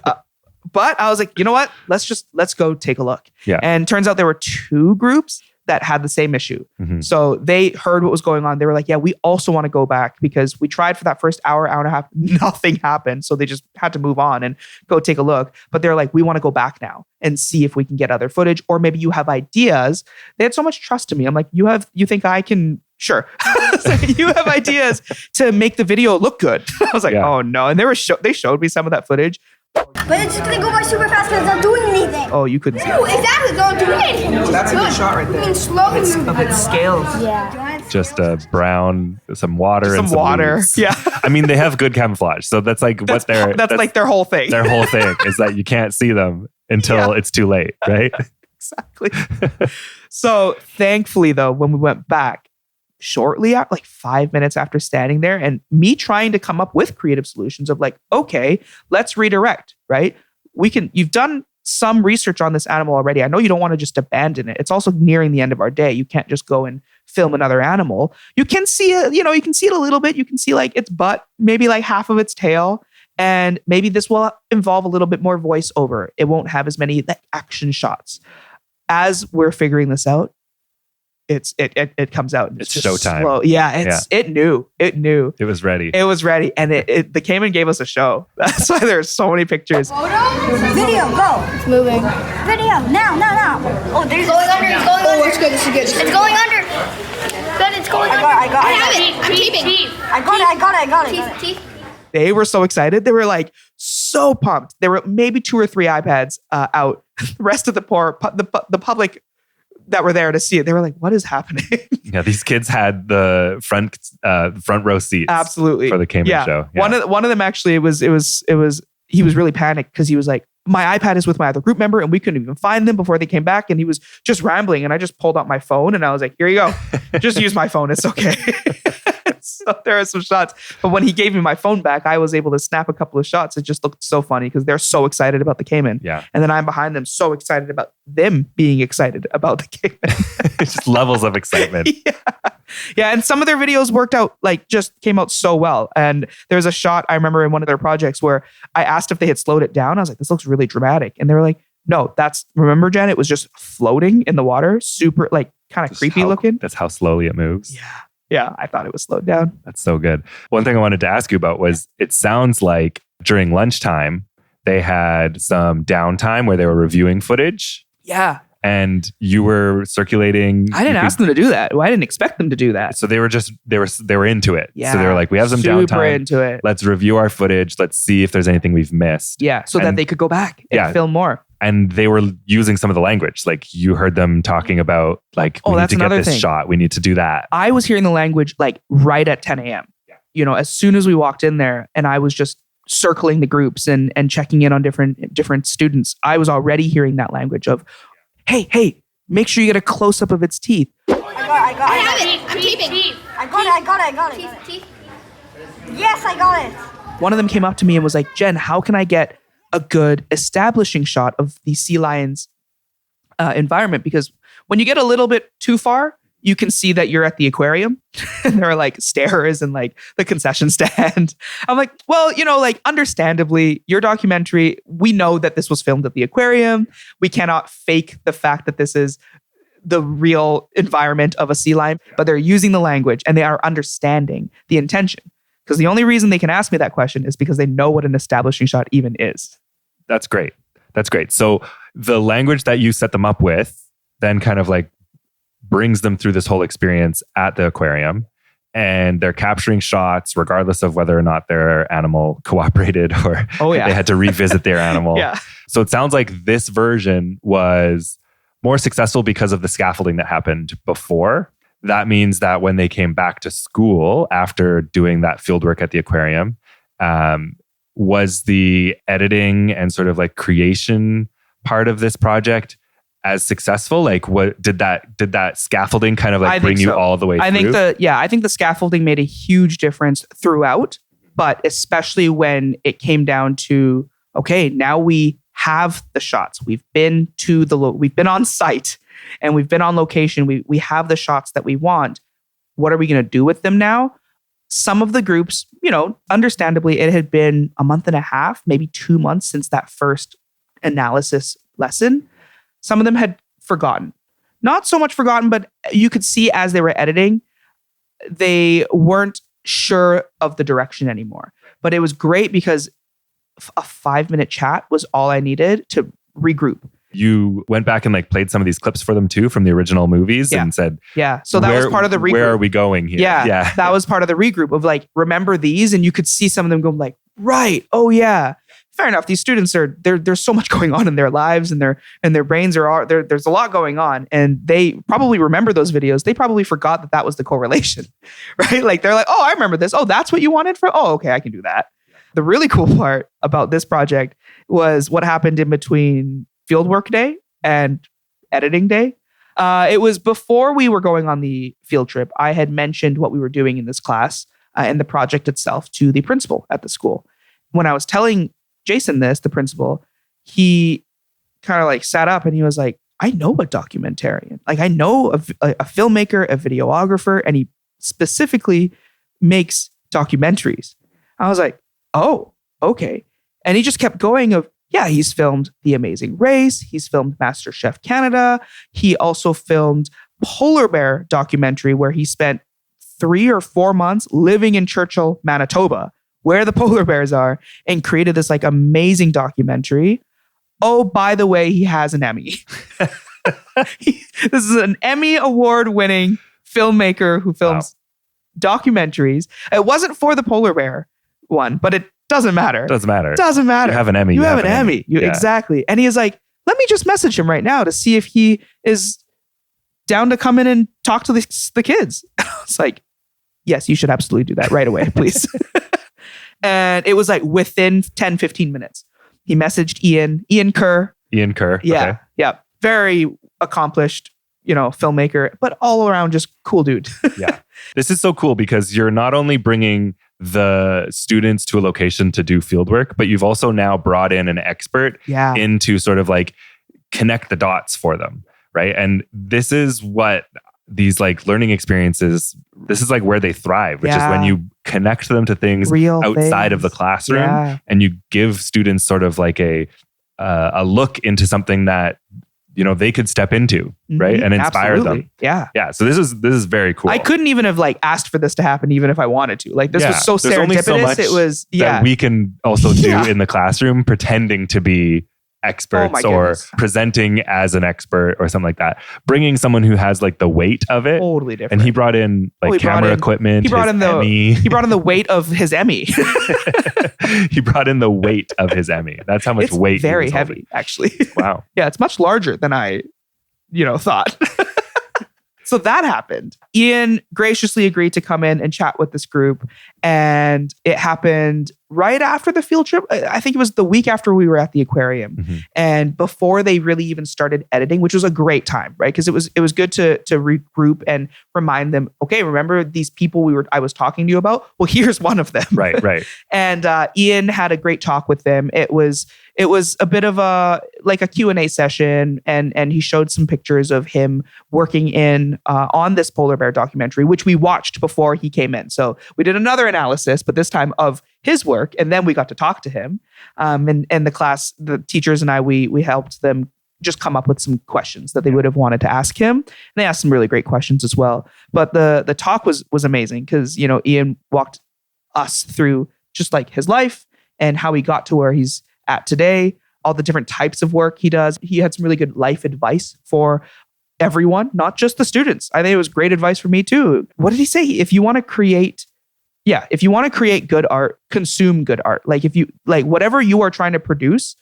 S1: But I was like, you know what? Let's go take a look.
S2: Yeah.
S1: And turns out there were 2 groups that had the same issue. So they heard what was going on. They were like, yeah, we also want to go back because we tried for that first hour and a half. Nothing happened. So they just had to move on and go take a look. But they're like, we want to go back now and see if we can get other footage, or maybe you have ideas. They had so much trust in me. I'm like, you think I can? Sure. So you have ideas to make the video look good. I was like, oh no. And they showed me some of that footage.
S3: But it's just gonna go by super fast because it's not doing anything.
S1: Oh, you couldn't see
S3: No,
S1: it.
S3: exactly. It's not doing anything.
S1: Oh, that's a good shot right there.
S3: I mean, slowly moving.
S1: Of its scales.
S3: Yeah.
S2: Just brown, some water, and
S1: some water.
S2: leaves.
S1: Yeah.
S2: I mean, they have good camouflage, so that's like
S1: That's like their whole thing.
S2: Their whole thing is that you can't see them until it's too late, right?
S1: Exactly. So thankfully, though, when we went back, shortly after, like 5 minutes after standing there, and me trying to come up with creative solutions of like, okay, let's redirect, right? You've done some research on this animal already. I know you don't want to just abandon it. It's also nearing the end of our day. You can't just go and film another animal. You can see it, you can see it a little bit. You can see like its butt, maybe like half of its tail. And maybe this will involve a little bit more voiceover. It won't have as many like action shots. As we're figuring this out, it comes out.
S2: It's showtime.
S1: Slow. Yeah, it knew.
S2: It was ready.
S1: It was ready, and the Caiman gave us a show. That's why there's so many pictures.
S3: Video, go. It's moving. Video, now. Oh, there's going under. It's going under. Oh, it's good. This is good. It's going under. Good, it's going under. I got it. I'm keeping. I got it. Teeth.
S1: They were so excited. They were like so pumped. There were maybe 2 or 3 iPads out. The rest of the public that were there to see it, they were like, what is happening?
S2: Yeah, these kids had the front row seats.
S1: Absolutely.
S2: For the Caiman show.
S1: Yeah. One of them actually, he was really panicked because he was like, my iPad is with my other group member and we couldn't even find them before they came back. And he was just rambling and I just pulled out my phone and I was like, here you go. Just use my phone. It's okay. So there are some shots. But when he gave me my phone back, I was able to snap a couple of shots. It just looked so funny because they're so excited about the Caiman.
S2: Yeah.
S1: And then I'm behind them so excited about them being excited about the Caiman.
S2: It's just levels of excitement.
S1: Yeah. And some of their videos worked out, like just came out so well. And there's a shot I remember in one of their projects where I asked if they had slowed it down. I was like, this looks really dramatic. And they were like, no, remember, Jen, it was just floating in the water, super like kind of creepy looking.
S2: That's how slowly it moves.
S1: Yeah, I thought it was slowed down.
S2: That's so good. One thing I wanted to ask you about was it sounds like during lunchtime, they had some downtime where they were reviewing footage.
S1: Yeah.
S2: And you were circulating.
S1: I didn't ask them to do that. Well, I didn't expect them to do that.
S2: So they were into it.
S1: Yeah.
S2: So they were like, we have some
S1: super
S2: downtime.
S1: into it.
S2: Let's review our footage. Let's see if there's anything we've missed.
S1: Yeah. So that they could go back and film more.
S2: And they were using some of the language. Like you heard them talking about like, we need to get this shot. We need to do that.
S1: I was hearing the language like right at 10 a.m. Yeah. You know, as soon as we walked in there and I was just circling the groups and checking in on different students, I was already hearing that language of, hey, make sure you get a close up of its teeth.
S3: I have it. I'm taping. I got it. Teeth. Yes, I got it.
S1: One of them came up to me and was like, Jen, how can I get a good establishing shot of the sea lion's environment? Because when you get a little bit too far, you can see that you're at the aquarium and there are like stairs and like the concession stand. I'm like, well, you know, like understandably, your documentary, we know that this was filmed at the aquarium. We cannot fake the fact that this is the real environment of a sea lion, but they're using the language and they are understanding the intention. Because the only reason they can ask me that question is because they know what an establishing shot even is.
S2: That's great. So the language that you set them up with then kind of like brings them through this whole experience at the aquarium, and they're capturing shots regardless of whether or not their animal cooperated or they had to revisit their animal.
S1: Yeah.
S2: So it sounds like this version was more successful because of the scaffolding that happened before. That means that when they came back to school after doing that fieldwork at the aquarium, was the editing and sort of like creation part of this project as successful? Like, what did that scaffolding kind of like bring you all the way through?
S1: I think the scaffolding made a huge difference throughout, but especially when it came down to, okay, now we have the shots. We've been on site and we've been on location. We have the shots that we want. What are we going to do with them now? Some of the groups, you know, understandably, it had been a month and a half, maybe 2 months since that first analysis lesson. Some of them had forgotten. Not so much forgotten, but you could see as they were editing, they weren't sure of the direction anymore. But it was great because a 5-minute chat was all I needed to regroup.
S2: You went back and like played some of these clips for them too from the original movies and said,
S1: so that was part of the regroup.
S2: Where are we going here?
S1: Yeah. That was part of the regroup of like, remember these? And you could see some of them go like, right. Oh yeah. Fair enough. These students there's so much going on in their lives and their brains there's a lot going on, and they probably remember those videos. They probably forgot that was the correlation, right? Like they're like, oh, I remember this. Oh, that's what you wanted for? Oh, okay. I can do that. The really cool part about this project was what happened in between fieldwork day and editing day. It was before we were going on the field trip. I had mentioned what we were doing in this class and the project itself to the principal at the school. When I was telling Jason the principal, he kind of like sat up and he was like, I know a documentarian. Like I know a filmmaker, a videographer, and he specifically makes documentaries. I was like, oh, okay. And he just kept going of, yeah, he's filmed The Amazing Race. He's filmed MasterChef Canada. He also filmed Polar Bear documentary where he spent 3 or 4 months living in Churchill, Manitoba, where the polar bears are, and created this like amazing documentary. Oh, by the way, he has an Emmy. This is an Emmy award-winning filmmaker who films documentaries. It wasn't for the polar bear one, but it doesn't matter.
S2: Doesn't matter.
S1: You have an Emmy. You have an Emmy. Exactly. And he is like, let me just message him right now to see if he is down to come in and talk to the kids. It's like, yes, you should absolutely do that right away, please. And it was like within 10, 15 minutes. He messaged Ian Kerr.
S2: Ian Kerr.
S1: Yeah.
S2: Okay.
S1: Yeah. Very accomplished filmmaker, but all around just cool dude.
S2: Yeah. This is so cool because you're not only bringing the students to a location to do field work, but you've also now brought in an expert into sort of like connect the dots for them, right? And this is what these like learning experiences, this is like where they thrive, which is when you connect them to things
S1: Real
S2: outside
S1: things.
S2: of the classroom and you give students sort of like a look into something that they could step into, right? And inspire them.
S1: Yeah.
S2: Yeah. So this is very cool.
S1: I couldn't even have like asked for this to happen even if I wanted to. Like this was so
S2: There's
S1: serendipitous.
S2: only so much
S1: it was
S2: that we can also do in the classroom, pretending to be experts or presenting as an expert or something like that. Bringing someone who has like the weight of it.
S1: Totally different.
S2: And he brought in like camera equipment.
S1: He brought in the weight of his Emmy.
S2: He brought in the weight of his Emmy. That's how much weight.
S1: Very heavy, actually.
S2: Wow.
S1: Yeah, it's much larger than I, thought. So that happened. Ian graciously agreed to come in and chat with this group. And it happened right after the field trip. I think it was the week after we were at the aquarium.
S2: Mm-hmm.
S1: And before they really even started editing, which was a great time, right? Because it was good to regroup and remind them, okay, remember these people I was talking to you about? Well, here's one of them.
S2: Right.
S1: And Ian had a great talk with them. It was a bit of a Q&A session, and he showed some pictures of him working on this polar bear documentary, which we watched before he came in. So we did another analysis, but this time of his work, and then we got to talk to him. And the teachers and I, we helped them just come up with some questions that they would have wanted to ask him. And they asked some really great questions as well. But the talk was amazing because Ian walked us through just like his life and how he got to where he's at today, all the different types of work he does. He had some really good life advice for everyone, not just the students. I think it was great advice for me too. What did he say? If you want to create good art, consume good art. Like if you like whatever you are trying to produce,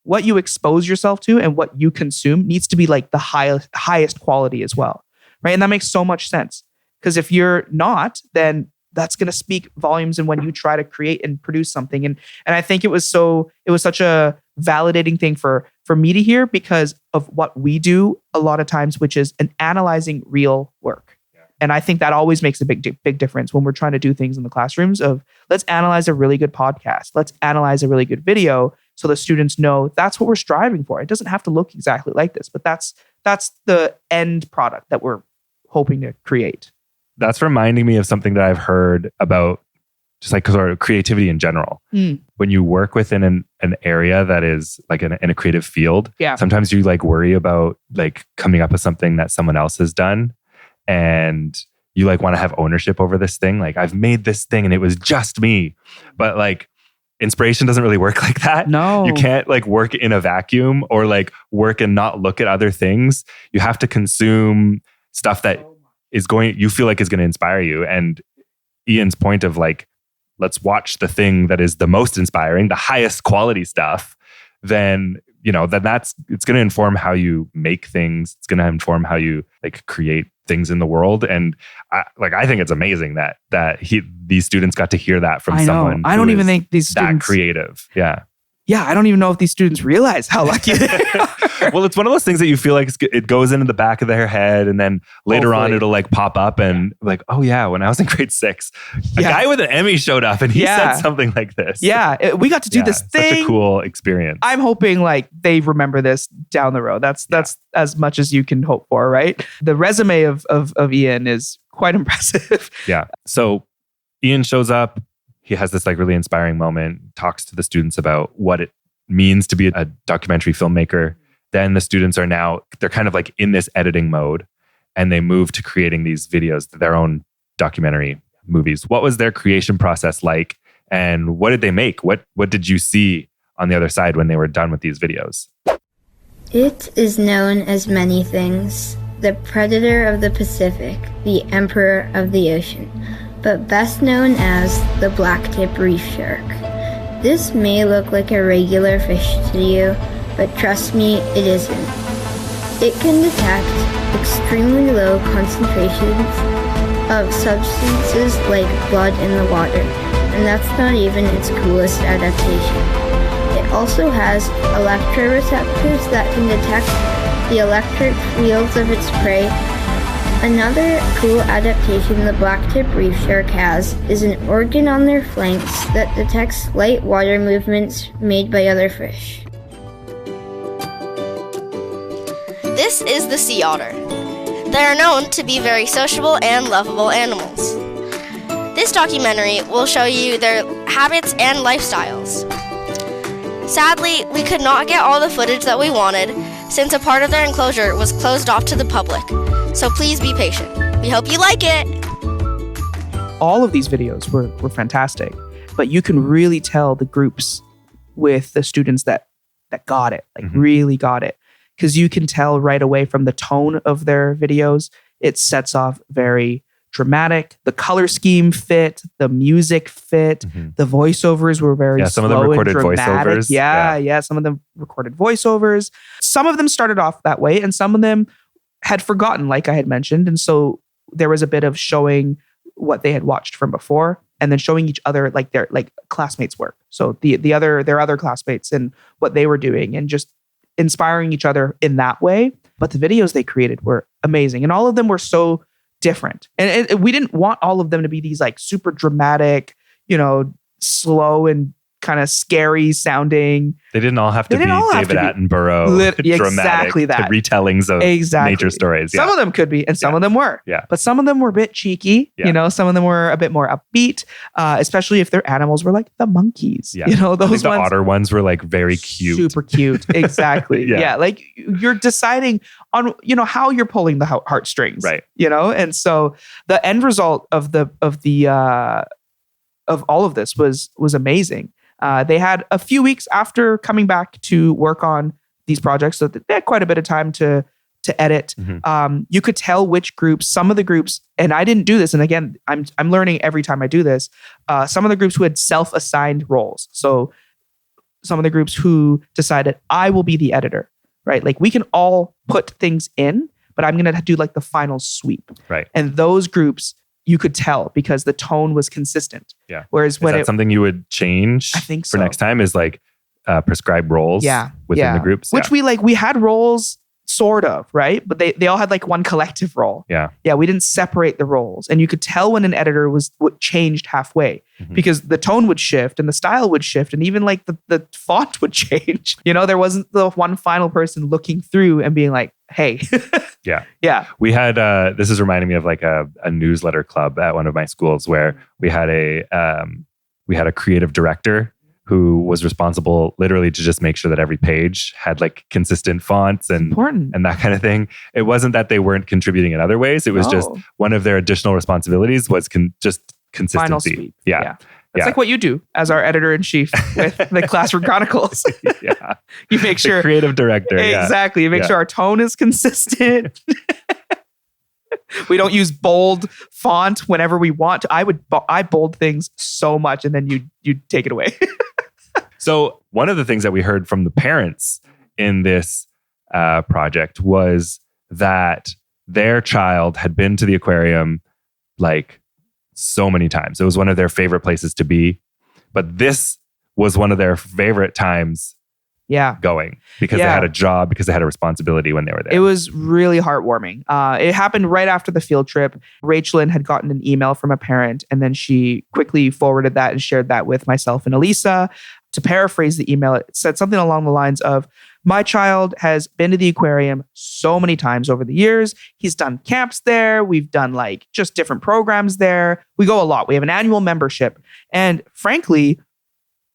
S1: what you expose yourself to and what you consume needs to be like the highest quality as well. Right. And that makes so much sense. Because if you're not, then that's going to speak volumes in when you try to create and produce something. And I think it was such a validating thing for me to hear because of what we do a lot of times, which is analyzing real work. Yeah. And I think that always makes a big difference when we're trying to do things in the classrooms of let's analyze a really good podcast. Let's analyze a really good video so the students know that's what we're striving for. It doesn't have to look exactly like this, but that's the end product that we're hoping to create.
S2: That's reminding me of something that I've heard about just like sort of creativity in general. When you work within an area that is like in a creative field, sometimes you like worry about like coming up with something that someone else has done and you like want to have ownership over this thing. Like I've made this thing and it was just me. But like inspiration doesn't really work like that.
S1: No.
S2: You can't like work in a vacuum or like work and not look at other things. You have to consume stuff that you feel like is going to inspire you. And Ian's point of like, let's watch the thing that is the most inspiring, the highest quality stuff, then it's going to inform how you make things. It's going to inform how you like create things in the world. And I think it's amazing that these students got to hear that from someone.
S1: I don't even think these students
S2: that creative. Yeah.
S1: Yeah, I don't even know if these students realize how lucky they are.
S2: Well, it's one of those things that you feel like it goes into the back of their head and then later on it'll like pop up and like, oh yeah, when I was in grade 6, a guy with an Emmy showed up and he said something like this.
S1: Yeah, we got to do this thing.
S2: Such a cool experience.
S1: I'm hoping like they remember this down the road. That's as much as you can hope for, right? The resume of Ian is quite impressive.
S2: Yeah. So Ian shows up. He has this like really inspiring moment, talks to the students about what it means to be a documentary filmmaker. Then the students they're kind of like in this editing mode and they move to creating these videos, their own documentary movies. What was their creation process like? And what did they make? What did you see on the other side when they were done with these videos?
S4: It is known as many things. The predator of the Pacific, the emperor of the ocean, but best known as the black-tip reef shark. This may look like a regular fish to you, but trust me, it isn't. It can detect extremely low concentrations of substances like blood in the water, and that's not even its coolest adaptation. It also has electroreceptors that can detect the electric fields of its prey. Another cool adaptation the black-tip reef shark has is an organ on their flanks that detects light water movements made by other fish.
S5: This is the sea otter. They are known to be very sociable and lovable animals. This documentary will show you their habits and lifestyles. Sadly, we could not get all the footage that we wanted since a part of their enclosure was closed off to the public. So please be patient. We hope you like it.
S1: All of these videos were fantastic, but you can really tell the groups with the students that got it, like really got it. Because you can tell right away from the tone of their videos, it sets off very dramatic. The color scheme fit, the music fit, the voiceovers were very
S2: some of
S1: slow
S2: them recorded
S1: and dramatic.
S2: voiceovers.
S1: Yeah, some of them recorded voiceovers. Some of them started off that way, and some of them had forgotten, like I had mentioned. And so there was a bit of showing what they had watched from before, and then showing each other like their classmates' work. So their other classmates and what they were doing, and just inspiring each other in that way. But the videos they created were amazing, and all of them were so different. And we didn't want all of them to be these like super dramatic, slow and kind of scary sounding.
S2: They didn't all have to be David Attenborough
S1: exactly
S2: dramatic retellings of nature stories.
S1: Some of them could be, and some of them were.
S2: Yeah.
S1: But some of them were a bit cheeky.
S2: Yeah.
S1: Some of them were a bit more upbeat, especially if their animals were like the monkeys.
S2: Yeah.
S1: Those ones.
S2: The otter ones were like very cute.
S1: Super cute. Exactly.
S2: Yeah.
S1: Like you're deciding on, how you're pulling the heartstrings.
S2: Right.
S1: And so the end result of all of this was amazing. They had a few weeks after coming back to work on these projects, so they had quite a bit of time to edit. You could tell which groups, some of the groups, and I didn't do this, and again, I'm learning every time I do this. Some of the groups who had self-assigned roles. So some of the groups who decided, I will be the editor, right? Like we can all put things in, but I'm going to do like the final sweep.
S2: Right.
S1: And those groups, you could tell because the tone was consistent.
S2: Yeah.
S1: Whereas when
S2: something you would change
S1: I think
S2: for
S1: so.
S2: next time is like prescribed roles within the groups.
S1: Which we had roles sort of, right? But they all had like one collective role.
S2: Yeah.
S1: Yeah. We didn't separate the roles. And you could tell when an editor changed halfway because the tone would shift and the style would shift and even like the font would change. There wasn't the one final person looking through and being like, hey.
S2: Yeah.
S1: Yeah.
S2: We had, this is reminding me of like a newsletter club at one of my schools where we had a creative director who was responsible literally to just make sure that every page had like consistent fonts and that kind of thing. It wasn't that they weren't contributing in other ways. It was just one of their additional responsibilities was just consistency.
S1: Final sweep.
S2: Yeah.
S1: That's like what you do as our editor-in-chief with the Classroom Chronicles.
S2: Yeah.
S1: You make sure.
S2: The creative director.
S1: Exactly. You make sure our tone is consistent. We don't use bold font whenever we want to. I bold things so much and then you take it away.
S2: So one of the things that we heard from the parents in this project was that their child had been to the aquarium like so many times. It was one of their favorite places to be. But this was one of their favorite times going because they had a job, because they had a responsibility when they were there.
S1: It was really heartwarming. It happened right after the field trip. Rachelyn had gotten an email from a parent, and then she quickly forwarded that and shared that with myself and Elisa. To paraphrase the email, it said something along the lines of, my child has been to the aquarium so many times over the years. He's done camps there. We've done like just different programs there. We go a lot. We have an annual membership. And frankly,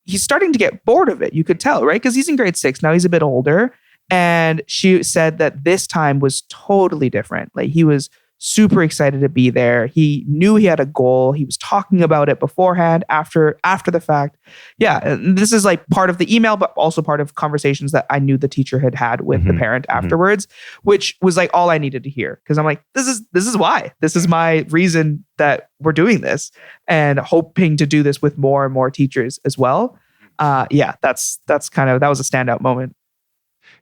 S1: he's starting to get bored of it. You could tell, right? Because he's in grade 6 now. He's a bit older. And she said that this time was totally different. Like he was super excited to be there. He knew he had a goal. He was talking about it beforehand, after the fact. Yeah, and this is like part of the email, but also part of conversations that I knew the teacher had with the parent afterwards, which was like all I needed to hear. Because I'm like, this is why. This is my reason that we're doing this, and hoping to do this with more and more teachers as well. That's kind of, that was a standout moment.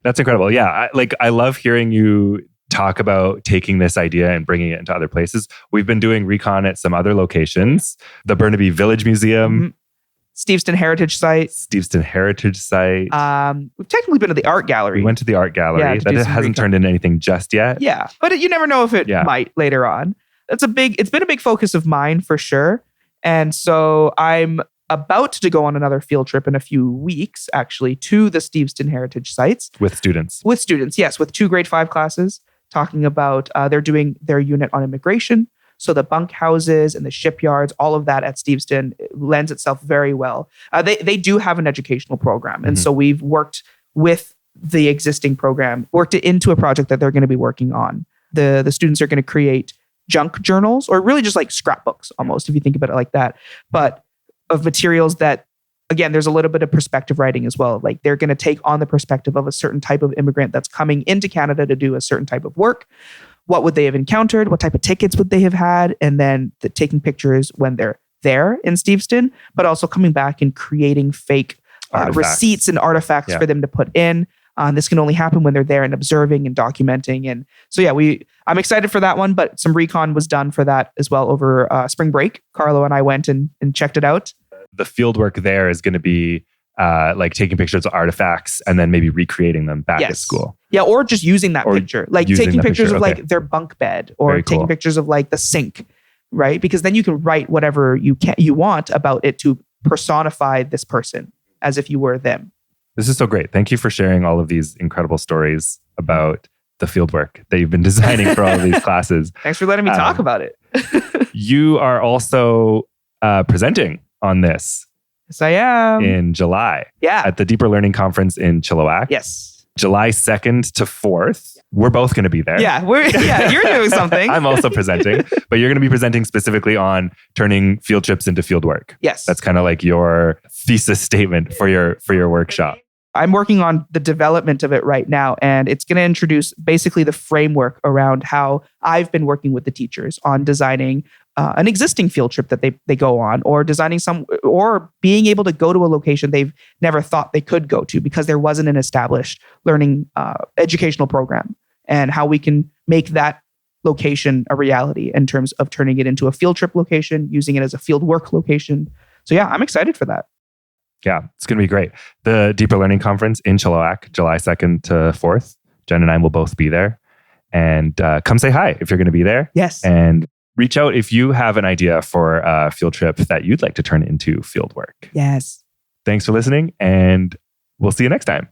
S2: That's incredible. Yeah, I love hearing you talk about taking this idea and bringing it into other places. We've been doing Recon at some other locations. The Burnaby Village Museum
S1: Steveston Heritage Site.
S2: Steveston Heritage Site.
S1: We've technically been to the art gallery.
S2: We went to the art gallery.
S1: Yeah,
S2: that hasn't turned into anything just yet.
S1: Yeah, but you never know if it might later on. It's been a big focus of mine for sure. And so I'm about to go on another field trip in a few weeks, actually, to the Steveston Heritage Sites.
S2: With students.
S1: With students, yes, with 2 grade 5 classes, talking about, they're doing their unit on immigration. So the bunkhouses and the shipyards, all of that at Steveston lends itself very well. They do have an educational program. And so we've worked with the existing program, worked it into a project that they're going to be working on. The students are going to create junk journals, or really just like scrapbooks almost, if you think about it like that, but of materials that, again, there's a little bit of perspective writing as well. Like they're going to take on the perspective of a certain type of immigrant that's coming into Canada to do a certain type of work. What would they have encountered? What type of tickets would they have had? And then taking pictures when they're there in Steveston, but also coming back and creating fake receipts and artifacts for them to put in. This can only happen when they're there and observing and documenting. And so, I'm excited for that one, but some recon was done for that as well over spring break. Carlo and I went and checked it out.
S2: The field work there is going to be like taking pictures of artifacts and then maybe recreating them back at school.
S1: Yeah, or just using that picture. Like taking pictures of like their bunk bed, or taking pictures of like the sink, right? Because then you can write whatever you want about it to personify this person as if you were them.
S2: This is so great. Thank you for sharing all of these incredible stories about the fieldwork that you've been designing for all of these classes.
S1: Thanks for letting me talk about it.
S2: You are also presenting on this.
S1: Yes, I am.
S2: In July.
S1: Yeah.
S2: At the Deeper Learning Conference in Chilliwack.
S1: Yes.
S2: July 2nd to 4th. We're both going to be there.
S1: Yeah, you're doing something.
S2: I'm also presenting, but you're going to be presenting specifically on turning field trips into field work.
S1: Yes.
S2: That's kind of like your thesis statement for your workshop.
S1: I'm working on the development of it right now, and it's going to introduce basically the framework around how I've been working with the teachers on designing an existing field trip that they go on, or designing or being able to go to a location they've never thought they could go to because there wasn't an established learning educational program, and how we can make that location a reality in terms of turning it into a field trip location, using it as a field work location. So yeah, I'm excited for that.
S2: Yeah, it's going to be great. The Deeper Learning Conference in Chilliwack, July 2nd to 4th. Jen and I will both be there. And come say hi if you're going to be there.
S1: Yes.
S2: And reach out if you have an idea for a field trip that you'd like to turn into field work.
S1: Yes.
S2: Thanks for listening, and we'll see you next time.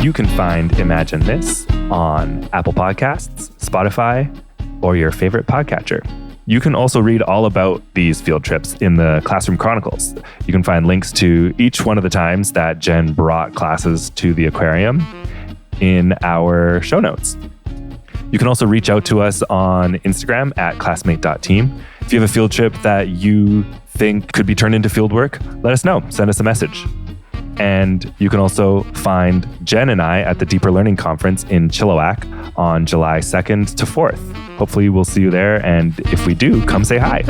S2: You can find Imagine This on Apple Podcasts, Spotify, or your favorite podcatcher. You can also read all about these field trips in the Classroom Chronicles. You can find links to each one of the times that Jen brought classes to the aquarium in our show notes. You can also reach out to us on Instagram at classmate.team. If you have a field trip that you think could be turned into field work, let us know. Send us a message. And you can also find Jen and I at the Deeper Learning Conference in Chilliwack on July 2nd to 4th. Hopefully we'll see you there. And if we do, come say hi.